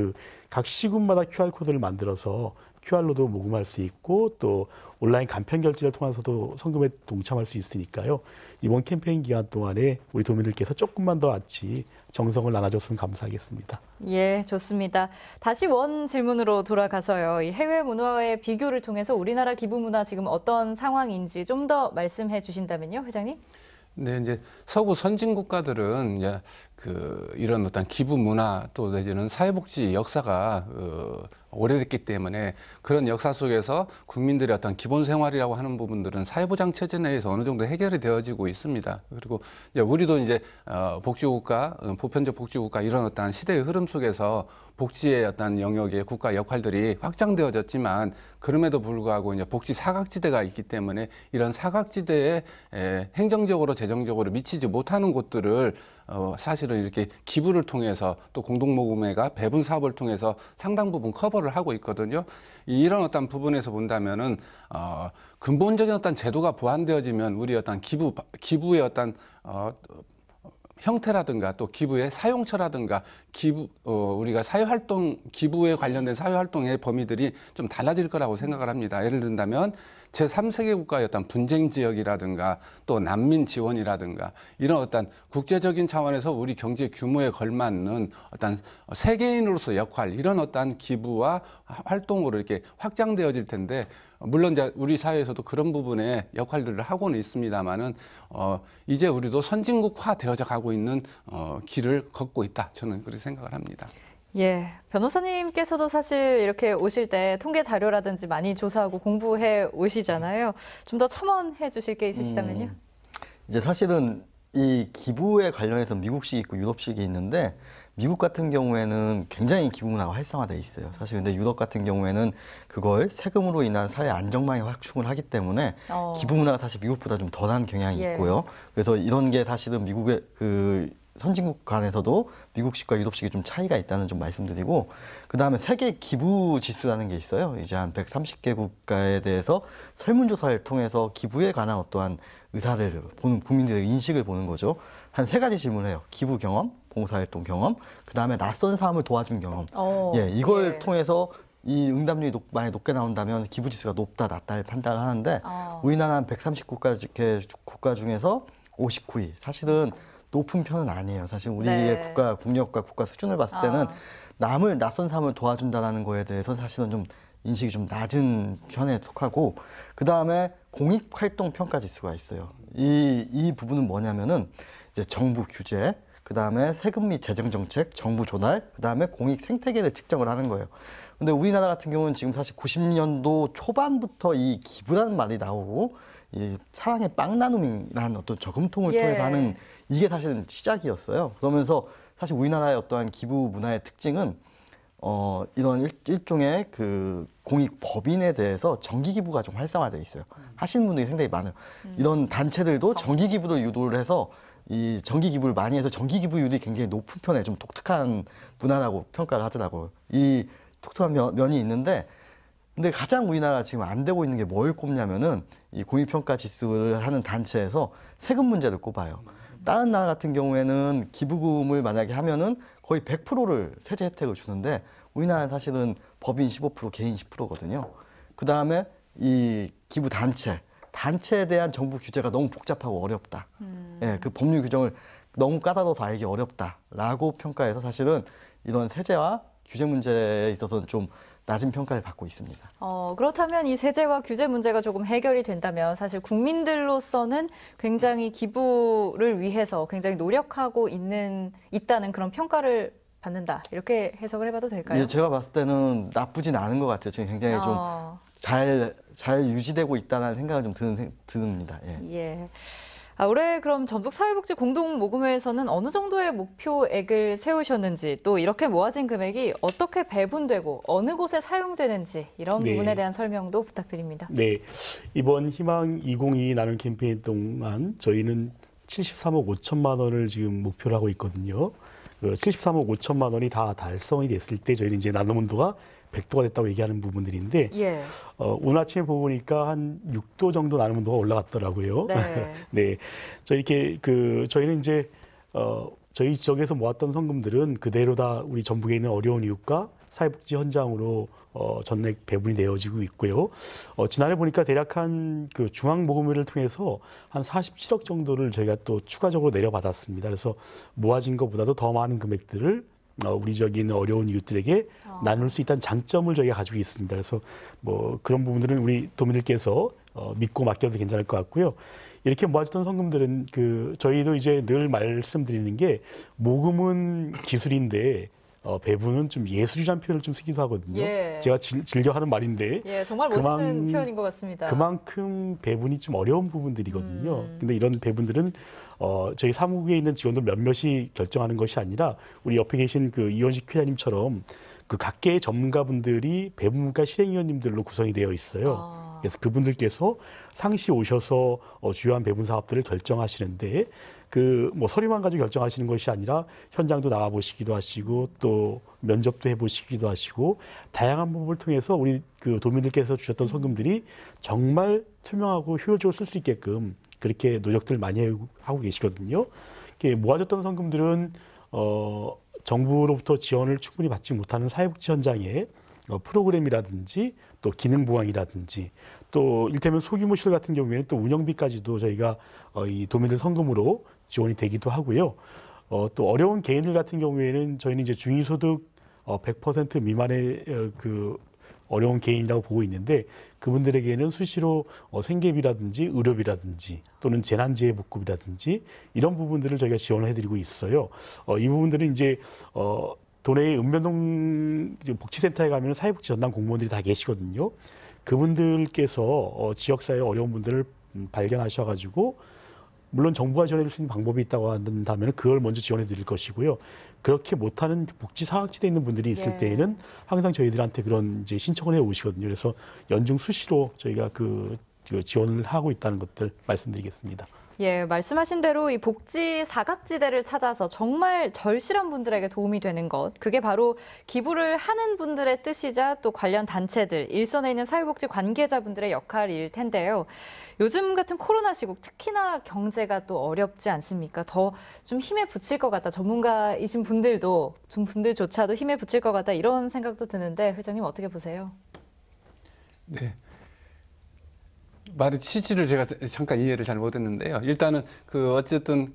각 시군마다 QR코드를 만들어서 QR로도 모금할 수 있고 또 온라인 간편 결제를 통해서도 성금에 동참할 수 있으니까요. 이번 캠페인 기간 동안에 우리 도민들께서 조금만 더 같이 정성을 나눠줬으면 감사하겠습니다. 예, 좋습니다. 다시 원 질문으로 돌아가서요. 이 해외 문화와의 비교를 통해서 우리나라 기부 문화 지금 어떤 상황인지 좀 더 말씀해 주신다면요, 회장님? 네, 이제 서구 선진 국가들은 이제 이런 어떤 기부 문화 또 내지는 사회복지 역사가 오래됐기 때문에 그런 역사 속에서 국민들의 어떤 기본 생활이라고 하는 부분들은 사회보장 체제 내에서 어느 정도 해결이 되어지고 있습니다. 그리고 이제 우리도 이제 복지국가, 보편적 복지국가 이런 어떤 시대의 흐름 속에서 복지의 어떤 영역의 국가 역할들이 확장되어졌지만 그럼에도 불구하고 이제 복지 사각지대가 있기 때문에 이런 사각지대에 행정적으로 재정적으로 미치지 못하는 곳들을 사실은 이렇게 기부를 통해서 또 공동모금회가 배분 사업을 통해서 상당 부분 커버를 하고 있거든요. 이런 어떤 부분에서 본다면은 근본적인 어떤 제도가 보완되어지면 우리 어떤 기부의 어떤 형태라든가 또 기부의 사용처라든가 우리가 사회활동 기부에 관련된 사회활동의 범위들이 좀 달라질 거라고 생각을 합니다. 예를 든다면 제3세계 국가의 어떤 분쟁 지역이라든가 또 난민 지원이라든가 이런 어떤 국제적인 차원에서 우리 경제 규모에 걸맞는 어떤 세계인으로서 역할 이런 어떤 기부와 활동으로 이렇게 확장되어질 텐데 물론 이제 우리 사회에서도 그런 부분에 역할들을 하고는 있습니다만은 이제 우리도 선진국화 되어져 가고 있는 길을 걷고 있다. 저는 그렇게 생각을 합니다. 예, 변호사님께서도 사실 이렇게 오실 때 통계 자료라든지 많이 조사하고 공부해 오시잖아요. 좀 더 첨언해 주실 게 있으시다면요? 이제 사실은 이 기부에 관련해서 미국식이 있고 유럽식이 있는데 미국 같은 경우에는 굉장히 기부 문화가 활성화돼 있어요. 사실 근데 유럽 같은 경우에는 그걸 세금으로 인한 사회 안정망에 확충을 하기 때문에 기부 문화가 사실 미국보다 좀 덜한 경향이 예. 있고요. 그래서 이런 게 사실은 미국의 그 선진국 간에서도 미국식과 유럽식이 좀 차이가 있다는 좀 말씀드리고 그다음에 세계 기부 지수라는 게 있어요. 이제 한 130개 국가에 대해서 설문조사를 통해서 기부에 관한 어떠한 의사를 보는 국민들의 인식을 보는 거죠. 한 3가지 질문을 해요. 기부 경험, 봉사활동 경험, 그다음에 낯선 사람을 도와준 경험. 예, 이걸 통해서 이 응답률이 많이 높게 나온다면 기부 지수가 높다, 낮다를 판단을 하는데 우리나라 한 130국가 중에서 59위. 사실은 높은 편은 아니에요. 사실 우리의 국가 국력과 국가 수준을 봤을 때는 낯선 사람을 도와준다는 거에 대해서 사실은 좀 인식이 좀 낮은 편에 속하고 그다음에 공익활동 평가 지수가 있어요. 이 부분은 뭐냐면은 이제 정부 규제, 그다음에 세금 및 재정 정책, 정부 조달, 그다음에 공익 생태계를 측정을 하는 거예요. 근데 우리나라 같은 경우는 지금 사실 90년도 초반부터 이 기부라는 말이 나오고 이 사랑의 빵 나눔이라는 어떤 저금통을 통해서 하는 이게 사실은 시작이었어요. 그러면서 사실 우리나라의 어떠한 기부 문화의 특징은 이런 일종의 그 공익 법인에 대해서 정기 기부가 좀 활성화돼 있어요. 하시는 분들이 상당히 많아요. 이런 단체들도 정기 기부를 유도를 해서 이 정기 기부를 많이 해서 정기 기부율이 굉장히 높은 편에 좀 독특한 문화라고 평가를 하더라고요. 이 독특한 면이 있는데, 근데 가장 우리나라가 지금 안 되고 있는 게 뭘 꼽냐면은 이 공익평가 지수를 하는 단체에서 세금 문제를 꼽아요. 다른 나라 같은 경우에는 기부금을 만약에 하면은 거의 100%를 세제 혜택을 주는데 우리나라는 사실은 법인 15%, 개인 10%거든요. 그 다음에 이 기부 단체에 대한 정부 규제가 너무 복잡하고 어렵다. 예, 그 법률 규정을 너무 까다로워서 알기 어렵다라고 평가해서 사실은 이런 세제와 규제 문제에 있어서는 좀 낮은 평가를 받고 있습니다. 그렇다면 이 세제와 규제 문제가 조금 해결이 된다면 사실 국민들로서는 굉장히 기부를 위해서 굉장히 노력하고 있다는 그런 평가를 받는다. 이렇게 해석을 해봐도 될까요? 예, 제가 봤을 때는 나쁘진 않은 것 같아요. 지금 굉장히 좀 잘 유지되고 있다는 생각을 좀 듭니다. 예. 예. 올해 그럼 전북 사회복지 공동모금회에서는 어느 정도의 목표액을 세우셨는지, 또 이렇게 모아진 금액이 어떻게 배분되고 어느 곳에 사용되는지 이런 부분에 대한 설명도 부탁드립니다. 네, 이번 희망 2022 나눔 캠페인 동안 저희는 73억 5천만 원을 지금 목표로 하고 있거든요. 그 73억 5천만 원이 다 달성이 됐을 때 저희는 이제 나눔 온도가 100도가 됐다고 얘기하는 부분들인데, 예. 오늘 아침에 보고 보니까 한 6도 정도 나눔 온도가 올라갔더라고요. 네. 네. 저희는 이제, 저희 지역에서 모았던 성금들은 그대로 다 우리 전북에 있는 어려운 이웃과 사회복지 현장으로 전액 배분이 되어지고 있고요. 지난해 보니까 대략 한 그 중앙모금회를 통해서 한 47억 정도를 저희가 또 추가적으로 내려받았습니다. 그래서 모아진 것보다도 더 많은 금액들을 우리 지역에 있는 어려운 이웃들에게 나눌 수 있다는 장점을 저희가 가지고 있습니다. 그래서 뭐 그런 부분들은 우리 도민들께서 믿고 맡겨도 괜찮을 것 같고요. 이렇게 모아졌던 성금들은 저희도 이제 늘 말씀드리는 게 모금은 기술인데 배분은 좀 예술이라는 표현을 좀 쓰기도 하거든요. 예. 제가 즐겨 하는 말인데 예, 정말 멋있는 표현인 것 같습니다. 그만큼 배분이 좀 어려운 부분들이거든요. 근데 이런 배분들은 저희 사무국에 있는 직원들 몇몇이 결정하는 것이 아니라 우리 옆에 계신 그 이원식 회장님처럼 그 각계의 전문가분들이 배분과 실행위원님들로 구성이 되어 있어요. 그래서 그분들께서 상시 오셔서 주요한 배분 사업들을 결정하시는데 뭐 서류만 가지고 결정하시는 것이 아니라 현장도 나가보시기도 하시고 또 면접도 해보시기도 하시고 다양한 부분을 통해서 우리 그 도민들께서 주셨던 성금들이 정말 투명하고 효율적으로 쓸 수 있게끔 그렇게 노력들을 많이 하고 계시거든요. 이렇게 모아졌던 성금들은 정부로부터 지원을 충분히 받지 못하는 사회복지 현장에 프로그램이라든지 또 기능 보강이라든지 또 일테면 소규모 시설 같은 경우에는 또 운영비까지도 저희가 이 도민들 성금으로 지원이 되기도 하고요. 또 어려운 개인들 같은 경우에는 저희는 이제 중위소득 100% 미만의 그 어려운 개인이라고 보고 있는데 그분들에게는 수시로 생계비라든지 의료비라든지 또는 재난지회복급이라든지 이런 부분들을 저희가 지원을 해드리고 있어요. 이 부분들은 이제 도내의 읍면동 복지센터에 가면 사회복지 전담 공무원들이 다 계시거든요. 그분들께서 지역사회 어려운 분들을 발견하셔가지고 물론 정부가 지원해 줄 수 있는 방법이 있다고 한다면 그걸 먼저 지원해 드릴 것이고요. 그렇게 못하는 복지 사각지대에 있는 분들이 있을 때에는 항상 저희들한테 그런 이제 신청을 해 오시거든요. 그래서 연중 수시로 저희가 그 지원을 하고 있다는 것들 말씀드리겠습니다. 예, 말씀하신 대로 이 복지 사각지대를 찾아서 정말 절실한 분들에게 도움이 되는 것, 그게 바로 기부를 하는 분들의 뜻이자 또 관련 단체들, 일선에 있는 사회복지 관계자분들의 역할일 텐데요. 요즘 같은 코로나 시국 특히나 경제가 또 어렵지 않습니까? 더 좀 힘에 부칠 것 같다. 전문가이신 분들조차도 힘에 부칠 것 같다. 이런 생각도 드는데 회장님 어떻게 보세요? 네. 말의 취지를 제가 잠깐 이해를 잘 못했는데요. 일단은 어쨌든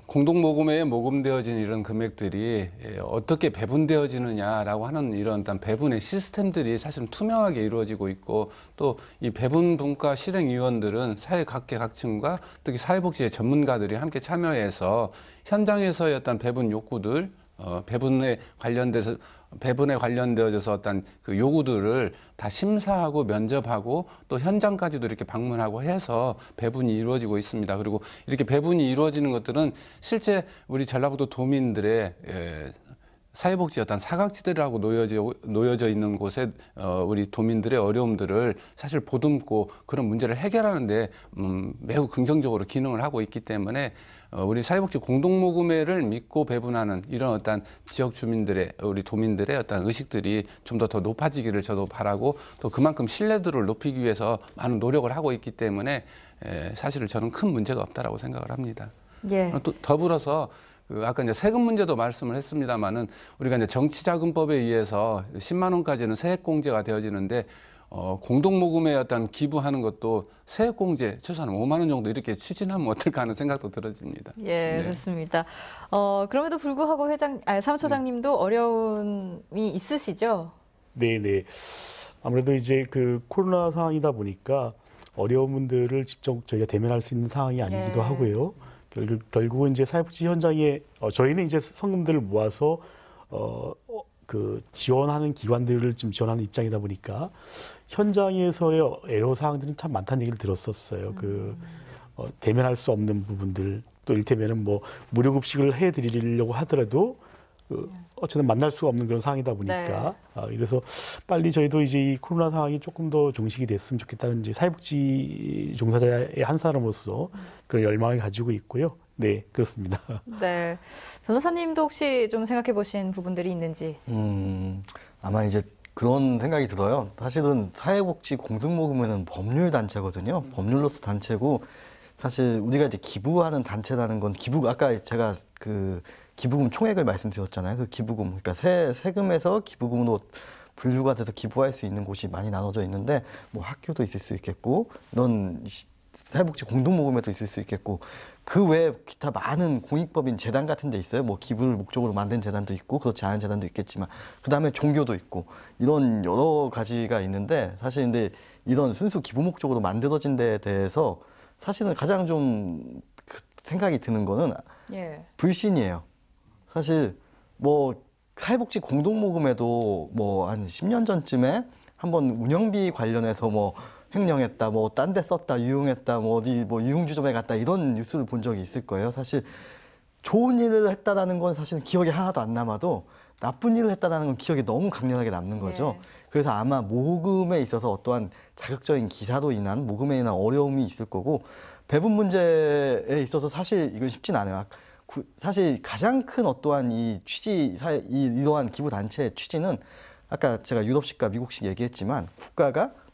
공동모금회에 모금되어진 이런 금액들이 어떻게 배분되어지느냐라고 하는 이런 일단 배분의 시스템들이 사실은 투명하게 이루어지고 있고 또 이 배분 분과 실행위원들은 사회 각계각층과 특히 사회복지의 전문가들이 함께 참여해서 현장에서의 어떤 배분 욕구들 배분에 관련되어져서 어떤 그 요구들을 다 심사하고 면접하고 또 현장까지도 이렇게 방문하고 해서 배분이 이루어지고 있습니다. 그리고 이렇게 배분이 이루어지는 것들은 실제 우리 전라북도 도민들의 사회복지 어떤 사각지대라고 놓여져 있는 곳에 우리 도민들의 어려움들을 사실 보듬고 그런 문제를 해결하는데 매우 긍정적으로 기능을 하고 있기 때문에 우리 사회복지 공동모금회를 믿고 배분하는 이런 어떤 지역 주민들의 우리 도민들의 어떤 의식들이 좀 더 높아지기를 저도 바라고 또 그만큼 신뢰도를 높이기 위해서 많은 노력을 하고 있기 때문에 사실 저는 큰 문제가 없다라고 생각을 합니다. 예. 또 더불어서 아까 이제 세금 문제도 말씀을 했습니다만은 우리가 이제 정치자금법에 의해서 10만 원까지는 세액공제가 되어지는데 공동모금에 어떤 기부하는 것도 세액공제 최소한 5만 원 정도 이렇게 추진하면 어떨까 하는 생각도 들어집니다. 예, 네. 좋습니다. 그럼에도 불구하고 사무처장님도 어려움이 있으시죠? 네네. 아무래도 이제 그 코로나 상황이다 보니까 어려운 분들을 직접 저희가 대면할 수 있는 상황이 아니기도 예. 하고요. 결국은 이제 사회복지 현장에 저희는 이제 성금들을 모아서 그 지원하는 기관들을 좀 지원하는 입장이다 보니까 현장에서의 애로 사항들은 참 많다는 얘기를 들었었어요. 대면할 수 없는 부분들 또 이를테면은 뭐 무료급식을 해드리려고 하더라도 어쨌든 만날 수가 없는 그런 상황이다 보니까 그래서 빨리 저희도 이제 이 코로나 상황이 조금 더 종식이 됐으면 좋겠다는 이제 사회복지 종사자의 한 사람으로서 그런 열망을 가지고 있고요. 네, 그렇습니다. 네. 변호사님도 혹시 좀 생각해 보신 부분들이 있는지? 아마 이제 그런 생각이 들어요. 사실은 사회복지 공동모금회는 법률 단체거든요. 법률로서 단체고 사실 우리가 이제 기부하는 단체라는 건 아까 제가 그 기부금 총액을 말씀드렸잖아요. 그 기부금, 그러니까 세금에서 기부금으로 분류가 돼서 기부할 수 있는 곳이 많이 나눠져 있는데 뭐 학교도 있을 수 있겠고 이런 사회복지 공동모금회도 있을 수 있겠고 그 외에 기타 많은 공익법인 재단 같은 데 있어요. 뭐 기부를 목적으로 만든 재단도 있고 그렇지 않은 재단도 있겠지만 그다음에 종교도 있고 이런 여러 가지가 있는데 사실 근데 이런 순수 기부 목적으로 만들어진 데에 대해서 사실은 가장 좀 생각이 드는 거는 불신이에요. 사실 뭐 사회복지 공동모금에도 뭐 한 10년 전쯤에 한번 운영비 관련해서 뭐 횡령했다, 뭐 딴 데 썼다, 유용했다, 뭐 어디 뭐 유흥주점에 갔다 이런 뉴스를 본 적이 있을 거예요. 사실 좋은 일을 했다라는 건 사실은 기억에 하나도 안 남아도 나쁜 일을 했다라는 건 기억에 너무 강렬하게 남는 거죠. 그래서 아마 모금에 있어서 어떠한 자극적인 기사로 인한 모금에 인한 어려움이 있을 거고 배분 문제에 있어서 사실 이건 쉽진 않아요. 사실 가장 큰 어떠한 이 취지, 이러한 기부 단체의 취지는 아까 제가 유럽식과 미국식 얘기했지만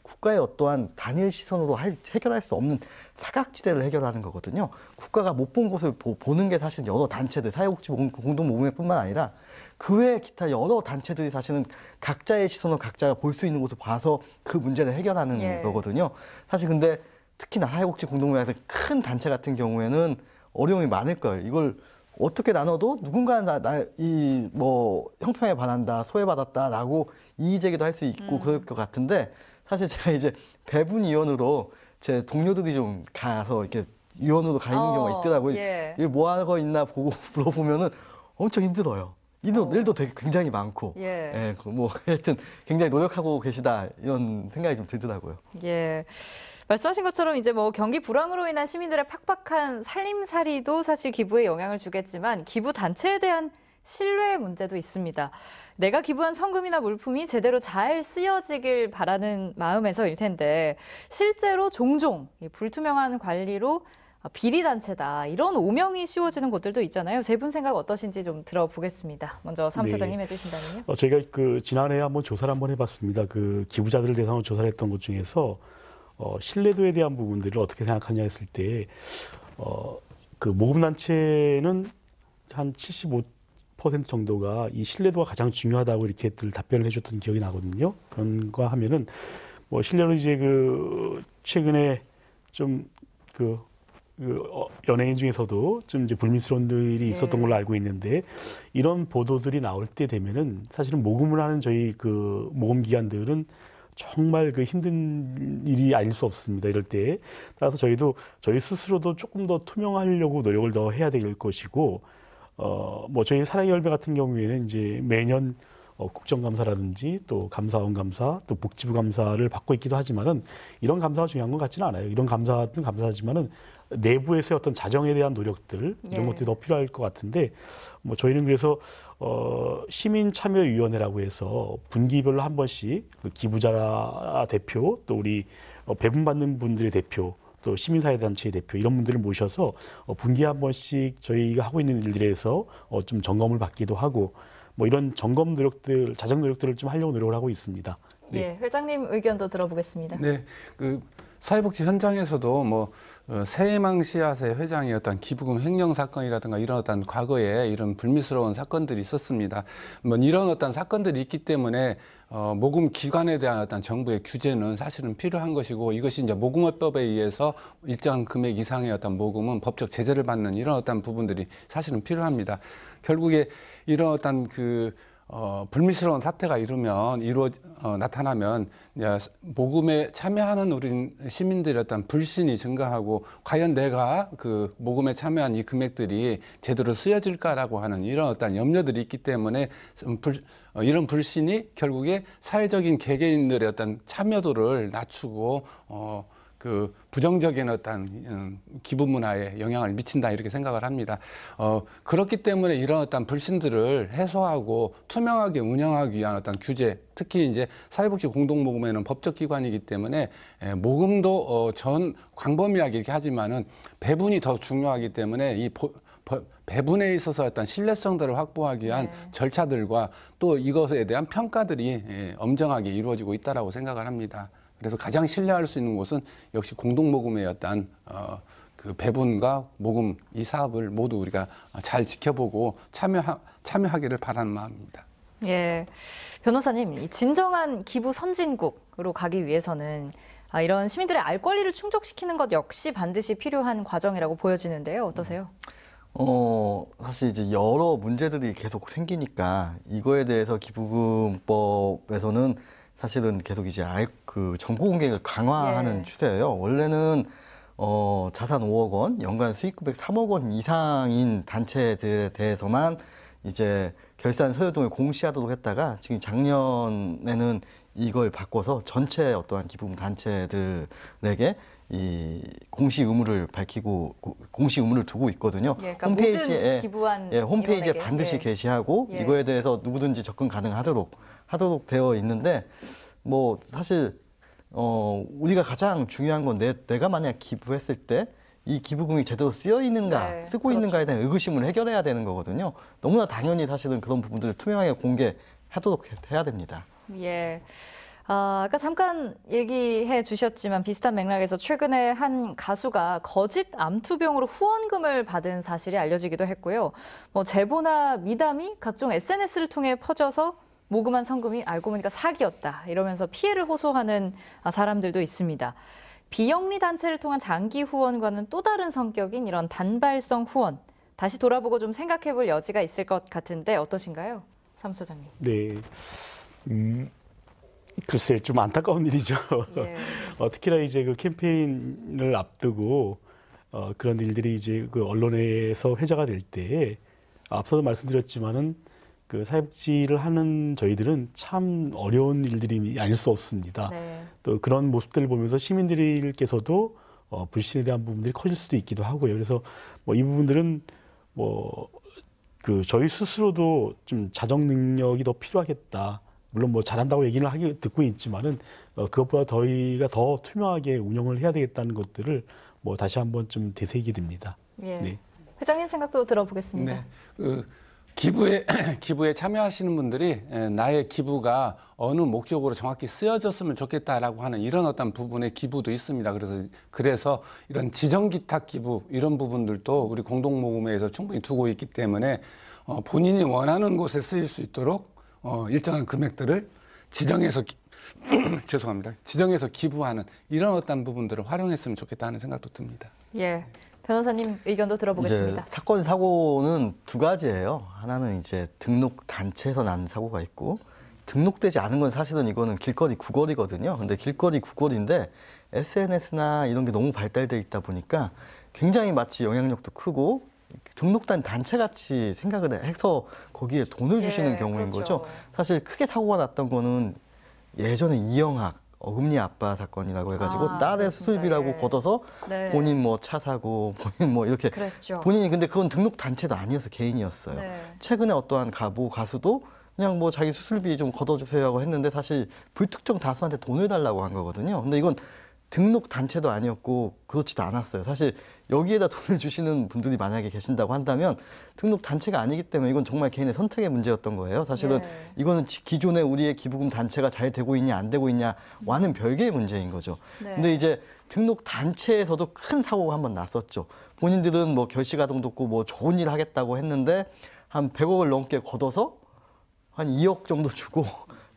국가의 어떠한 단일 시선으로 해결할 수 없는 사각지대를 해결하는 거거든요. 국가가 못 본 곳을 보는 게 사실 여러 단체들, 사회복지 공동모금회뿐만 아니라 그 외에 기타 여러 단체들이 사실은 각자의 시선으로 각자가 볼 수 있는 곳을 봐서 그 문제를 해결하는 거거든요. 사실 근데 특히나 사회복지 공동모금회에서 큰 단체 같은 경우에는 어려움이 많을 거예요. 이걸 어떻게 나눠도 누군가는 뭐 형평에 반한다, 소외받았다라고 이의제기도 할 수 있고 그럴 것 같은데 사실 제가 이제 배분위원으로 제 동료들이 좀 가서 이렇게 위원으로 가 있는 경우가 있더라고요. 이게 뭐 하고 있나 보고 물어보면은 엄청 힘들어요. 일도 되게 굉장히 많고, 뭐 하여튼 굉장히 노력하고 계시다 이런 생각이 좀 들더라고요. 말씀하신 것처럼 이제 뭐 경기 불황으로 인한 시민들의 팍팍한 살림살이도 사실 기부에 영향을 주겠지만 기부 단체에 대한 신뢰 문제도 있습니다. 내가 기부한 성금이나 물품이 제대로 잘 쓰여지길 바라는 마음에서일 텐데 실제로 종종 불투명한 관리로 비리단체다 이런 오명이 씌워지는 곳들도 있잖아요. 세 분 생각 어떠신지 좀 들어보겠습니다. 먼저 사무처장님 해주신다면요. 저희가 그 지난해 한번 조사를 한번 해봤습니다. 그 기부자들을 대상으로 조사를 했던 것 중에서 신뢰도에 대한 부분들을 어떻게 생각하냐 했을 때 그 모금단체는 한 75% 정도가 이 신뢰도가 가장 중요하다고 이렇게들 답변을 해줬던 기억이 나거든요. 그런가 하면은 뭐 실례로 이제 그 최근에 좀 연예인 중에서도 좀 이제 불미스러운 일이 있었던 걸로 알고 있는데 이런 보도들이 나올 때 되면은 사실은 모금을 하는 저희 그 모금 기관들은 정말 그 힘든 일이 아닐 수 없습니다. 이럴 때 따라서 저희도 저희 스스로도 조금 더 투명하려고 노력을 더 해야 될 것이고 뭐 저희 사랑의 열배 같은 경우에는 이제 매년 국정감사라든지 또 감사원 감사, 또 복지부 감사를 받고 있기도 하지만은 이런 감사가 중요한 것 같지는 않아요. 이런 감사는 감사하지만은 내부에서의 어떤 자정에 대한 노력들 이런 예. 것들이 더 필요할 것 같은데 뭐 저희는 그래서 시민참여위원회라고 해서 분기별로 한 번씩 그 기부자 대표 또 우리 배분받는 분들의 대표 또 시민사회단체의 대표 이런 분들을 모셔서 분기에 한 번씩 저희가 하고 있는 일들에 대해서 좀 점검을 받기도 하고 뭐 이런 점검 노력들, 자정 노력들을 좀 하려고 노력을 하고 있습니다. 네. 예, 회장님 의견도 들어보겠습니다. 네, 그 사회복지 현장에서도 뭐 새해망 씨앗의 회장의 어떤 기부금 횡령 사건이라든가 이런 어떤 과거에 이런 불미스러운 사건들이 있었습니다. 뭐 이런 어떤 사건들이 있기 때문에 모금 기관에 대한 어떤 정부의 규제는 사실은 필요한 것이고 이것이 이제 모금업법에 의해서 일정 금액 이상의 어떤 모금은 법적 제재를 받는 이런 어떤 부분들이 사실은 필요합니다. 결국에 이런 어떤 불미스러운 사태가 나타나면 모금에 참여하는 우리 시민들의 어떤 불신이 증가하고 과연 내가 그 모금에 참여한 이 금액들이 제대로 쓰여질까라고 하는 이런 어떤 염려들이 있기 때문에 이런 불신이 결국에 사회적인 개개인들의 어떤 참여도를 낮추고 그 부정적인 어떤 기부 문화에 영향을 미친다 이렇게 생각을 합니다. 그렇기 때문에 이런 어떤 불신들을 해소하고 투명하게 운영하기 위한 어떤 규제, 특히 이제 사회복지 공동모금회는 법적 기관이기 때문에 모금도 전 광범위하게 이렇게 하지만은 배분이 더 중요하기 때문에 이 배분에 있어서 어떤 신뢰성들을 확보하기 위한 절차들과 또 이것에 대한 평가들이 엄정하게 이루어지고 있다라고 생각을 합니다. 그래서 가장 신뢰할 수 있는 곳은 역시 공동모금의 어떤 그 배분과 모금 이 사업을 모두 우리가 잘 지켜보고 참여하기를 바라는 마음입니다. 예, 변호사님, 이 진정한 기부 선진국으로 가기 위해서는 이런 시민들의 알 권리를 충족시키는 것 역시 반드시 필요한 과정이라고 보여지는데요. 어떠세요? 사실 이제 여러 문제들이 계속 생기니까 이거에 대해서 기부금법에서는 사실은 계속 이제 그 정보 공개를 강화하는 추세예요. 원래는 자산 5억 원, 연간 수익 금액 3억 원 이상인 단체들에 대해서만 이제 결산 서류 등을 공시하도록 했다가 지금 작년에는 이걸 바꿔서 전체 어떠한 기부금 단체들에게 이 공시 의무를 밝히고 공시 의무를 두고 있거든요. 예, 그러니까 홈페이지에 기부한 홈페이지에 반드시 게시하고 이거에 대해서 누구든지 접근 가능하도록 되어 있는데 뭐 사실 우리가 가장 중요한 건 내가 만약 기부했을 때 이 기부금이 제대로 쓰여 있는가, 쓰고 있는가에 대한 의구심을 해결해야 되는 거거든요. 너무나 당연히 사실은 그런 부분들을 투명하게 공개하도록 해야 됩니다. 예. 아까 잠깐 얘기해 주셨지만 비슷한 맥락에서 최근에 한 가수가 거짓 암투병으로 후원금을 받은 사실이 알려지기도 했고요. 뭐 제보나 미담이 각종 SNS를 통해 퍼져서 모금한 성금이 알고 보니까 사기였다 이러면서 피해를 호소하는 사람들도 있습니다. 비영리 단체를 통한 장기 후원과는 또 다른 성격인 이런 단발성 후원. 다시 돌아보고 좀 생각해 볼 여지가 있을 것 같은데 어떠신가요? 사무처장님. 네. 글쎄 좀 안타까운 일이죠. 예. 특히나 이제 그 캠페인을 앞두고 그런 일들이 이제 그 언론에서 회자가 될 때 앞서도 말씀드렸지만은 그 사회복지를 하는 저희들은 참 어려운 일들이 아닐 수 없습니다. 네. 또 그런 모습들을 보면서 시민들께서도 불신에 대한 부분들이 커질 수도 있기도 하고요. 그래서 뭐 이 부분들은 저희 스스로도 좀 자정 능력이 더 필요하겠다. 물론 뭐 잘한다고 얘기를 듣고 있지만은 그것보다 저희가 더 투명하게 운영을 해야 되겠다는 것들을 뭐 다시 한번 좀 되새기게 됩니다. 예. 네. 회장님 생각도 들어보겠습니다. 네. 기부에 참여하시는 분들이 나의 기부가 어느 목적으로 정확히 쓰여졌으면 좋겠다라고 하는 이런 어떤 부분의 기부도 있습니다. 그래서 이런 지정기탁 기부 이런 부분들도 우리 공동모금회에서 충분히 두고 있기 때문에 본인이 원하는 곳에 쓰일 수 있도록 일정한 금액들을 지정해서 지정해서 기부하는 이런 어떤 부분들을 활용했으면 좋겠다는 생각도 듭니다. 예. 변호사님 의견도 들어보겠습니다. 이제 사건 사고는 두 가지예요. 하나는 이제 등록 단체에서 난 사고가 있고 등록되지 않은 건 사실은 이거는 길거리 구걸이거든요. 근데 길거리 구걸인데 SNS나 이런 게 너무 발달돼 있다 보니까 굉장히 마치 영향력도 크고 등록단 단체 같이 생각을 해서 거기에 돈을 주시는 예, 경우인 그렇죠. 거죠. 사실 크게 사고가 났던 거는 예전에 이영학 어금니 아빠 사건이라고 해가지고 아, 딸의 그렇습니다. 수술비라고 예. 걷어서 네. 본인 뭐 차 사고 본인 뭐 이렇게 그랬죠. 본인이 근데 그건 등록 단체도 아니어서 개인이었어요. 네. 최근에 어떠한 가수도 그냥 뭐 자기 수술비 좀 걷어주세요 하고 했는데 사실 불특정 다수한테 돈을 달라고 한 거거든요. 근데 이건 등록 단체도 아니었고 그렇지도 않았어요. 사실 여기에다 돈을 주시는 분들이 만약에 계신다고 한다면 등록 단체가 아니기 때문에 이건 정말 개인의 선택의 문제였던 거예요. 사실은 네. 이거는 기존에 우리의 기부금 단체가 잘 되고 있냐 안 되고 있냐와는 별개의 문제인 거죠. 네. 근데 이제 등록 단체에서도 큰 사고가 한번 났었죠. 본인들은 뭐 결시가동도 없고 뭐 좋은 일 하겠다고 했는데 한 100억을 넘게 걷어서 한 2억 정도 주고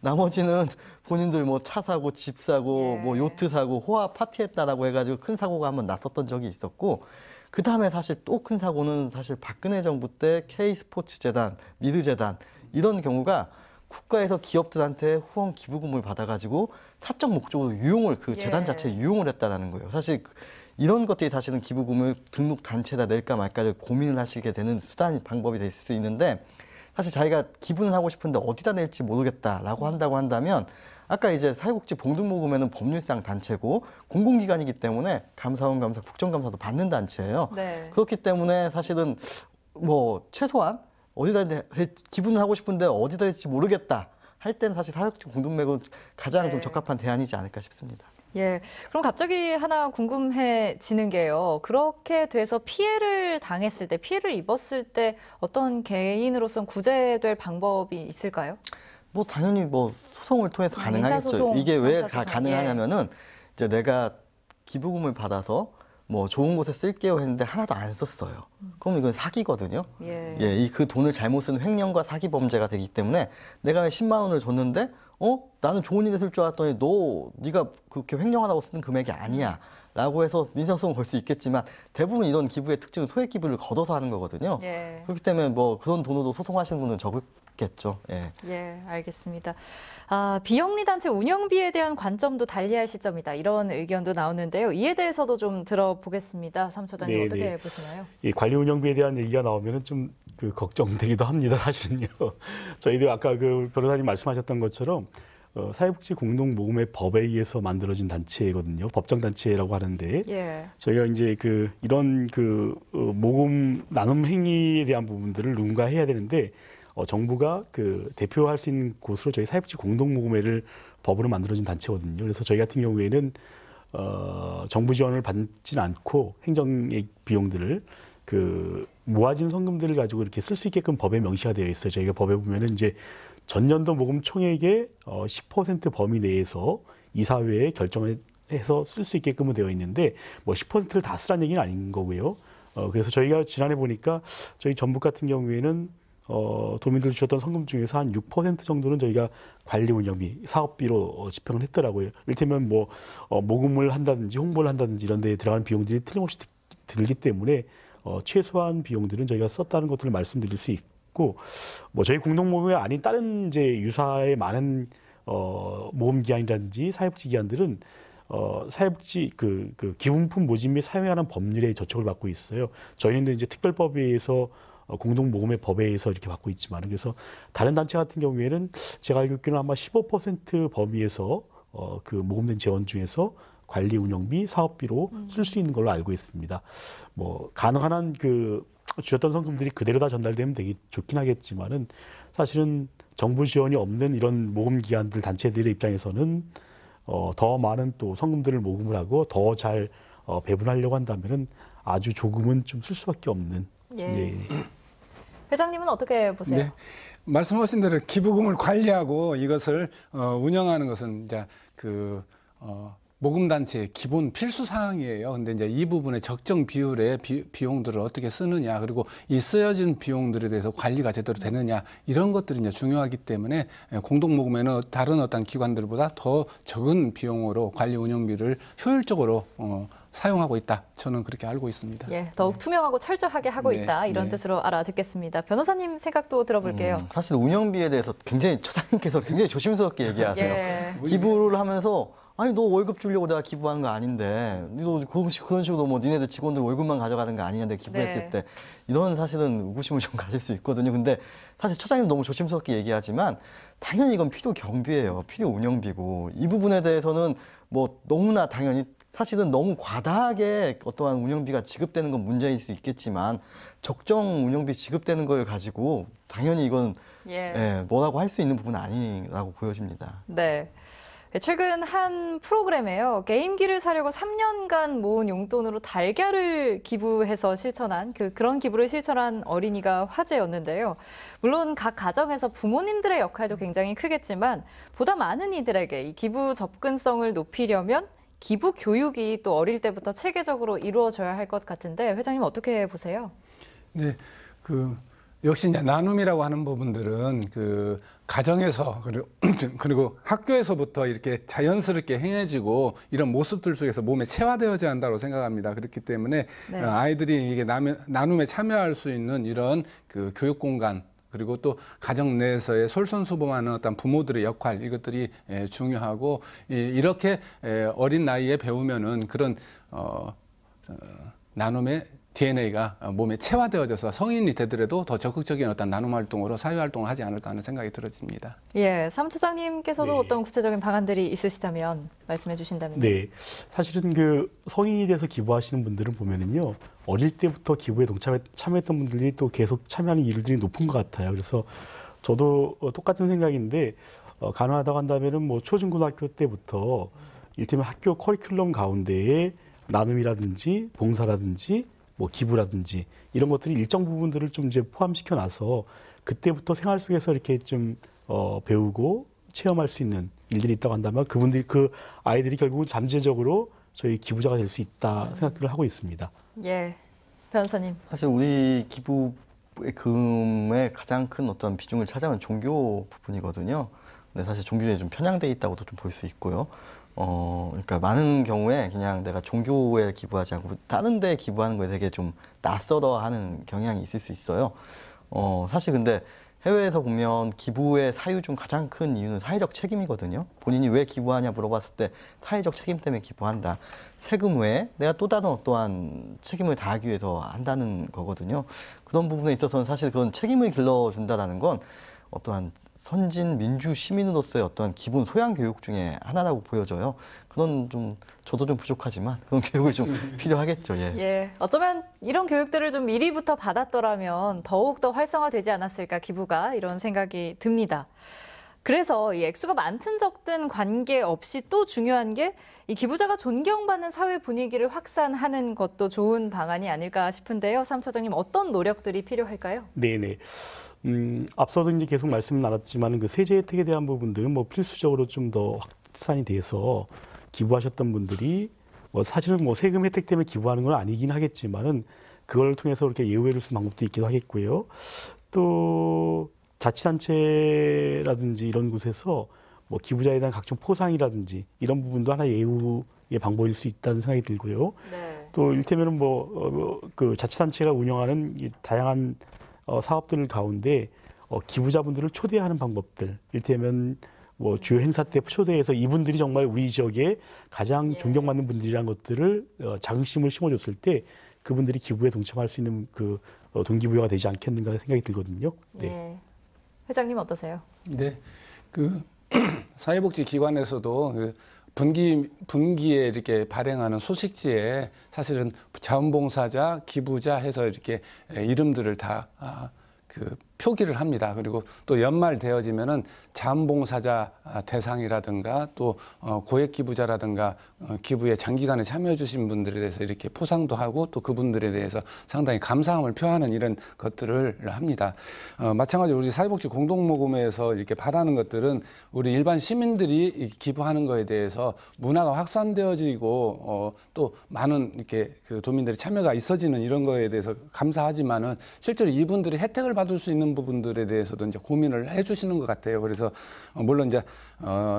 나머지는 본인들 뭐 차 사고 집 사고 예. 뭐 요트 사고 호화 파티했다라고 해가지고 큰 사고가 한번 났었던 적이 있었고 그 다음에 사실 또 큰 사고는 사실 박근혜 정부 때 K스포츠재단, 미르재단 이런 경우가 국가에서 기업들한테 후원 기부금을 받아가지고 사적 목적으로 유용을 그 재단 예. 자체에 유용을 했다라는 거예요. 사실 이런 것들이 사실은 기부금을 등록 단체에다 낼까 말까를 고민을 하시게 되는 방법이 될 수 있는데 사실 자기가 기부는 하고 싶은데 어디다 낼지 모르겠다라고 한다고 한다면 아까 이제 사회복지 봉등모금회는 법률상 단체고 공공기관이기 때문에 감사원 감사, 국정감사도 받는 단체예요. 네. 그렇기 때문에 사실은 뭐 최소한 어디다 기부는 하고 싶은데 어디다 될지 모르겠다 할 때는 사실 사회복지 공동모금은 가장 좀 네. 적합한 대안이지 않을까 싶습니다. 예. 그럼 갑자기 하나 궁금해지는 게요. 그렇게 돼서 피해를 당했을 때, 피해를 입었을 때 어떤 개인으로선 구제될 방법이 있을까요? 뭐 당연히 뭐 소송을 통해서 가능하겠죠. 민사소송, 이게 왜 형사소송. 가능하냐면은 이제 내가 기부금을 받아서 뭐 좋은 곳에 쓸게요 했는데 하나도 안 썼어요. 그럼 이건 사기거든요. 예. 예, 그 돈을 잘못 쓴 횡령과 사기 범죄가 되기 때문에 내가 10만 원을 줬는데 나는 좋은 일에 쓸 줄 알았더니 네가 그렇게 횡령하다고 쓰는 금액이 아니야. 라고 해서 민사소송을 걸 수 있겠지만 대부분 이런 기부의 특징은 소액 기부를 걷어서 하는 거거든요. 예. 그렇기 때문에 뭐 그런 돈으로 소송하시는 분은 적겠죠. 예. 예, 알겠습니다. 비영리 단체 운영비에 대한 관점도 달리할 시점이다. 이런 의견도 나오는데요. 이에 대해서도 좀 들어보겠습니다. 사무처장님 네, 어떻게 네. 보시나요? 이 관리 운영비에 대한 얘기가 나오면은 좀 걱정되기도 합니다. 사실은요. 저희도 아까 그 변호사님 말씀하셨던 것처럼 사회복지 공동모금회 법에 의해서 만들어진 단체거든요. 법정 단체라고 하는데 예. 저희가 이제 이런 모금 나눔 행위에 대한 부분들을 누군가 해야 되는데 정부가 대표할 수 있는 곳으로 저희 사회복지 공동모금회를 법으로 만들어진 단체거든요. 그래서 저희 같은 경우에는 정부 지원을 받지는 않고 행정의 비용들을 모아진 성금들을 가지고 이렇게 쓸 수 있게끔 법에 명시가 되어 있어요. 저희가 법에 보면은 이제 전년도 모금 총액의 10% 범위 내에서 이사회에 결정을 해서 쓸 수 있게끔은 되어 있는데 뭐 10%를 다 쓰라는 얘기는 아닌 거고요. 그래서 저희가 지난해 보니까 저희 전북 같은 경우에는 도민들 주셨던 성금 중에서 한 6% 정도는 저희가 관리 운영비, 사업비로 집행을 했더라고요. 이를테면 뭐 모금을 한다든지 홍보를 한다든지 이런 데에 들어가는 비용들이 틀림없이 들기 때문에 최소한 비용들은 저희가 썼다는 것들을 말씀드릴 수 있고 뭐 저희 공동모금회 아닌 다른 이제 유사의 많은 모금 기관이라든지 사회복지 기관들은 사회복지 기부품 모집 및 사용에 관한 법률에 저촉을 받고 있어요. 저희는 이제 특별법에 의해서 공동모금회 법에 의해서 이렇게 받고 있지만 그래서 다른 단체 같은 경우에는 제가 알고 있기로는 아마 15% 범위에서 모금된 재원 중에서 관리 운영비, 사업비로 쓸 수 있는 걸로 알고 있습니다. 뭐 가능한 한 주셨던 성금들이 그대로 다 전달되면 되게 좋긴 하겠지만은 사실은 정부 지원이 없는 이런 모금 기관들 단체들의 입장에서는 더 많은 또 성금들을 모금을 하고 더 잘 배분하려고 한다면은 아주 조금은 좀 쓸 수밖에 없는. 예. 네. 회장님은 어떻게 보세요? 네. 말씀하신 대로 기부금을 관리하고 이것을 운영하는 것은 이제 모금단체의 기본 필수 사항이에요. 근데 이제 이 부분의 적정 비율의 비용들을 어떻게 쓰느냐, 그리고 이 쓰여진 비용들에 대해서 관리가 제대로 되느냐, 이런 것들이 이제 중요하기 때문에 공동모금회는 다른 어떤 기관들보다 더 적은 비용으로 관리 운영비를 효율적으로 사용하고 있다. 저는 그렇게 알고 있습니다. 예, 더욱 투명하고 철저하게 하고 네, 있다. 이런 네. 뜻으로 알아듣겠습니다. 변호사님 생각도 들어볼게요. 사실 운영비에 대해서 굉장히 처장님께서 굉장히 조심스럽게 얘기하세요. 예. 기부를 하면서 아니 너 월급 주려고 내가 기부하는 거 아닌데 너 그런 식으로 뭐 니네들 직원들 월급만 가져가는 거 아니냐 내가 기부했을 네. 때 이런 사실은 의구심을 좀 가질 수 있거든요. 근데 사실 처장님 너무 조심스럽게 얘기하지만 당연히 이건 필요 경비예요. 필요 운영비고 이 부분에 대해서는 뭐 너무나 당연히 사실은 너무 과다하게 어떠한 운영비가 지급되는 건 문제일 수 있겠지만 적정 운영비 지급되는 걸 가지고 당연히 이건 예, 뭐라고 할 수 있는 부분은 아니라고 보여집니다. 네. 최근 한 프로그램에요. 게임기를 사려고 3년간 모은 용돈으로 달걀을 기부해서 실천한 그런 기부를 실천한 어린이가 화제였는데요. 물론 각 가정에서 부모님들의 역할도 굉장히 크겠지만 보다 많은 이들에게 이 기부 접근성을 높이려면 기부 교육이 또 어릴 때부터 체계적으로 이루어져야 할 것 같은데 회장님 어떻게 보세요? 네, 역시 이제 나눔이라고 하는 부분들은 가정에서 그리고 학교에서부터 이렇게 자연스럽게 행해지고 이런 모습들 속에서 몸에 체화되어져야 한다고 생각합니다. 그렇기 때문에 네. 아이들이 이게 나눔에 참여할 수 있는 이런 교육 공간 그리고 또 가정 내에서의 솔선수범하는 어떤 부모들의 역할 이것들이 중요하고 이렇게 어린 나이에 배우면은 그런 나눔의 DNA가 몸에 체화되어져서 성인이 되더라도 더 적극적인 어떤 나눔 활동으로 사회 활동을 하지 않을까 하는 생각이 들어집니다. 예, 사무처장님께서도 네. 어떤 구체적인 방안들이 있으시다면 말씀해 주신다면요. 네, 사실은 성인이 돼서 기부하시는 분들은 보면은요 어릴 때부터 기부에 참여했던 분들이 또 계속 참여하는 이율들이 높은 것 같아요. 그래서 저도 똑같은 생각인데 가능하다고 한다면은 뭐 초중고등학교 때부터 이를테면 학교 커리큘럼 가운데에 나눔이라든지 봉사라든지 뭐 기부라든지 이런 것들이 일정 부분들을 좀 이제 포함시켜 놔서 그때부터 생활 속에서 이렇게 좀 배우고 체험할 수 있는 일들이 있다고 한다면 그 아이들이 결국은 잠재적으로 저희 기부자가 될 수 있다 생각을 하고 있습니다. 예, 변호사님. 사실 우리 기부의 금의 가장 큰 어떤 비중을 차지하는 종교 부분이거든요. 근데 사실 종교에 좀 편향돼 있다고도 좀 볼 수 있고요. 그러니까 많은 경우에 그냥 내가 종교에 기부하지 않고 다른 데 기부하는 거에 되게 좀 낯설어하는 경향이 있을 수 있어요. 사실 근데 해외에서 보면 기부의 사유 중 가장 큰 이유는 사회적 책임이거든요. 본인이 왜 기부하냐 물어봤을 때 사회적 책임 때문에 기부한다. 세금 외에 내가 또 다른 어떠한 책임을 다하기 위해서 한다는 거거든요. 그런 부분에 있어서는 사실 그런 책임을 길러준다는 건 어떠한 선진 민주 시민으로서의 어떤 기본 소양 교육 중에 하나라고 보여져요. 그런 저도 좀 부족하지만 그런 교육이 좀 필요하겠죠. 예. 예, 어쩌면 이런 교육들을 좀 미리부터 받았더라면 더욱 더 활성화되지 않았을까 기부가 이런 생각이 듭니다. 그래서 이 액수가 많든 적든 관계없이 또 중요한 게 이 기부자가 존경받는 사회 분위기를 확산하는 것도 좋은 방안이 아닐까 싶은데요. 사무처장님 어떤 노력들이 필요할까요? 네네. 앞서도 이제 계속 말씀 나눴지만 그 세제 혜택에 대한 부분들은 뭐 필수적으로 좀 더 확산이 돼서 기부하셨던 분들이 사실은 세금 혜택 때문에 기부하는 건 아니긴 하겠지만은 그걸 통해서 이렇게 예우해줄 수 있는 방법도 있기도 하겠고요. 또 자치단체라든지 이런 곳에서 기부자에 대한 각종 포상이라든지 이런 부분도 하나의 예우의 방법일 수 있다는 생각이 들고요. 네. 또 이를테면은 그 자치단체가 운영하는 이 다양한 사업들 가운데 기부자분들을 초대하는 방법들, 이를테면 주요 행사 때 초대해서 이분들이 정말 우리 지역에 가장 존경받는 분들이라는 것들을 자긍심을 심어줬을 때 그분들이 기부에 동참할 수 있는 동기부여가 되지 않겠는가 생각이 들거든요. 네. 예. 회장님 어떠세요? 네, 사회복지기관에서도 분기에 이렇게 발행하는 소식지에 사실은 자원봉사자, 기부자 해서 이렇게 이름들을 다 표기를 합니다. 그리고 또 연말 되어지면은 자원봉사자 대상이라든가 또 고액 기부자라든가 기부에 장기간에 참여해 주신 분들에 대해서 이렇게 포상도 하고 또 그분들에 대해서 상당히 감사함을 표하는 이런 것들을 합니다. 마찬가지로 우리 사회복지 공동모금에서 이렇게 바라는 것들은 우리 일반 시민들이 기부하는 거에 대해서 문화가 확산되어지고 또 많은 이렇게 도민들의 참여가 있어지는 이런 거에 대해서 감사하지만은 실제로 이분들이 혜택을 받을 수 있는 부분들에 대해서도 이제 고민을 해주시는 것 같아요. 그래서 물론 이제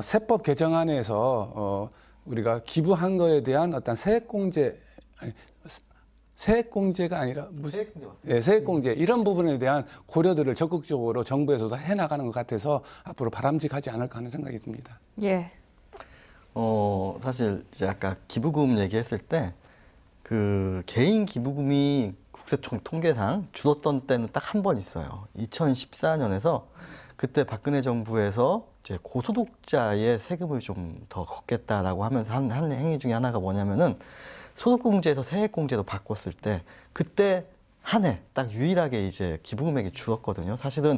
세법 개정안에서 우리가 기부한 거에 대한 어떤 세액공제가 아니라 무슨 세액공제 이런 부분에 대한 고려들을 적극적으로 정부에서도 해나가는 것 같아서 앞으로 바람직하지 않을까 하는 생각이 듭니다. 예. 사실 이제 아까 기부금 얘기했을 때 그 개인 기부금이 국세청 통계상 줄었던 때는 딱 한 번 있어요. 2014년에서 그때 박근혜 정부에서 이제 고소득자의 세금을 좀 더 걷겠다라고 하면서 한 행위 중에 하나가 뭐냐면은 소득공제에서 세액공제로 바꿨을 때 그때 한 해 딱 유일하게 이제 기부금액이 줄었거든요. 사실은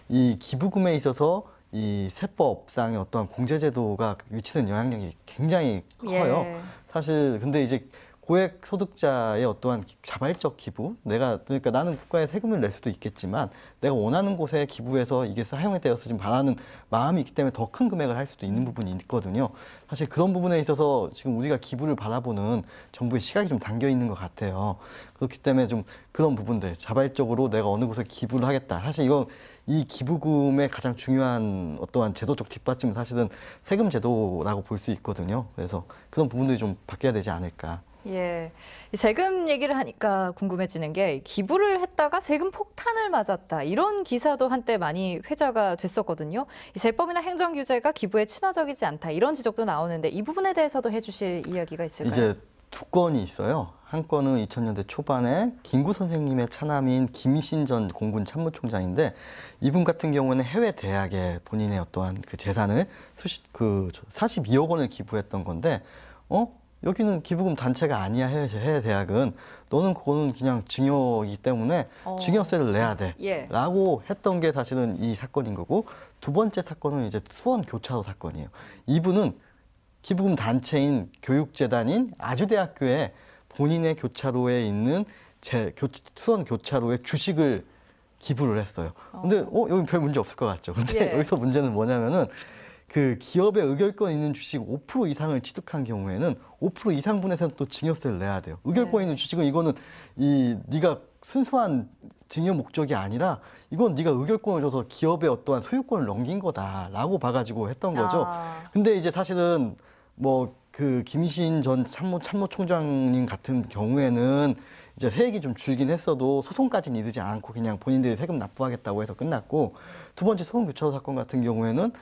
이 기부금에 있어서 이 세법상의 어떠한 공제제도가 미치는 영향력이 굉장히 커요. 예. 사실 근데 이제 고액 소득자의 어떠한 자발적 기부, 그러니까 나는 국가에 세금을 낼 수도 있겠지만 내가 원하는 곳에 기부해서 이게 사용이 되었으면 바라는 마음이 있기 때문에 더 큰 금액을 할 수도 있는 부분이 있거든요. 사실 그런 부분에 있어서 지금 우리가 기부를 바라보는 정부의 시각이 좀 담겨 있는 것 같아요. 그렇기 때문에 좀 그런 부분들, 자발적으로 내가 어느 곳에 기부를 하겠다. 사실 이거 이 기부금의 가장 중요한 어떠한 제도적 뒷받침은 사실은 세금 제도라고 볼 수 있거든요. 그래서 그런 부분들이 좀 바뀌어야 되지 않을까. 예. 이 세금 얘기를 하니까 궁금해지는 게 기부를 했다가 세금 폭탄을 맞았다. 이런 기사도 한때 많이 회자가 됐었거든요. 이 세법이나 행정 규제가 기부에 친화적이지 않다. 이런 지적도 나오는데 이 부분에 대해서도 해주실 이야기가 있을까요? 이제 두 건이 있어요. 한 건은 2000년대 초반에 김구 선생님의 차남인 김신 전 공군 참모총장인데 이분 같은 경우는 해외 대학에 본인의 어떠한 그 재산을 42억 원을 기부했던 건데 여기는 기부금 단체가 아니야. 해외 대학은 너는 그거는 그냥 증여이기 때문에 증여세를 내야 돼. 예. 라고 했던 게 사실은 이 사건인 거고 두 번째 사건은 이제 수원 교차로 사건이에요. 이분은 기부금 단체인 교육재단인 아주대학교에 본인의 교차로에 있는 수원 교차로에 주식을 기부를 했어요. 근데 여기 별 문제 없을 것 같죠. 근데 예. 여기서 문제는 뭐냐면은 그 기업의 의결권 있는 주식 5% 이상을 취득한 경우에는 5% 이상 분에서는 또 증여세를 내야 돼요. 의결권 있는 주식은 이거는 네가 순수한 증여 목적이 아니라 이건 네가 의결권을 줘서 기업의 어떠한 소유권을 넘긴 거다라고 봐가지고 했던 거죠. 근데 이제 사실은 그 김신 전 참모총장님 같은 경우에는 이제 세액이 좀 줄긴 했어도 소송까지는 이르지 않고 그냥 본인들이 세금 납부하겠다고 해서 끝났고 두 번째 소금교차로 사건 같은 경우에는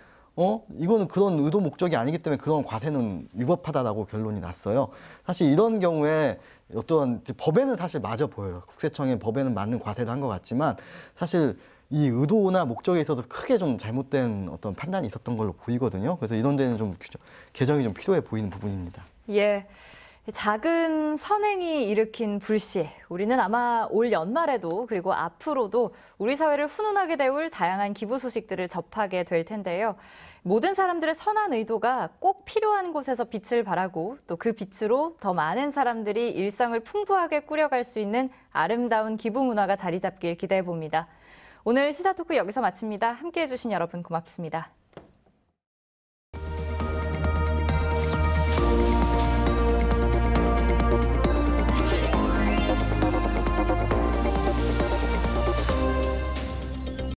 이거는 그런 의도 목적이 아니기 때문에 그런 과세는 위법하다라고 결론이 났어요. 사실 이런 경우에 어떤 법에는 사실 맞아 보여요. 국세청의 법에는 맞는 과세를 한 것 같지만 사실 이 의도나 목적에 있어서 크게 좀 잘못된 어떤 판단이 있었던 걸로 보이거든요. 그래서 이런 데는 좀 개정이 좀 필요해 보이는 부분입니다. 예. 작은 선행이 일으킨 불씨, 우리는 아마 올 연말에도 그리고 앞으로도 우리 사회를 훈훈하게 데울 다양한 기부 소식들을 접하게 될 텐데요. 모든 사람들의 선한 의도가 꼭 필요한 곳에서 빛을 발하고 또 그 빛으로 더 많은 사람들이 일상을 풍부하게 꾸려갈 수 있는 아름다운 기부 문화가 자리 잡길 기대해 봅니다. 오늘 시사토크 여기서 마칩니다. 함께해 주신 여러분 고맙습니다.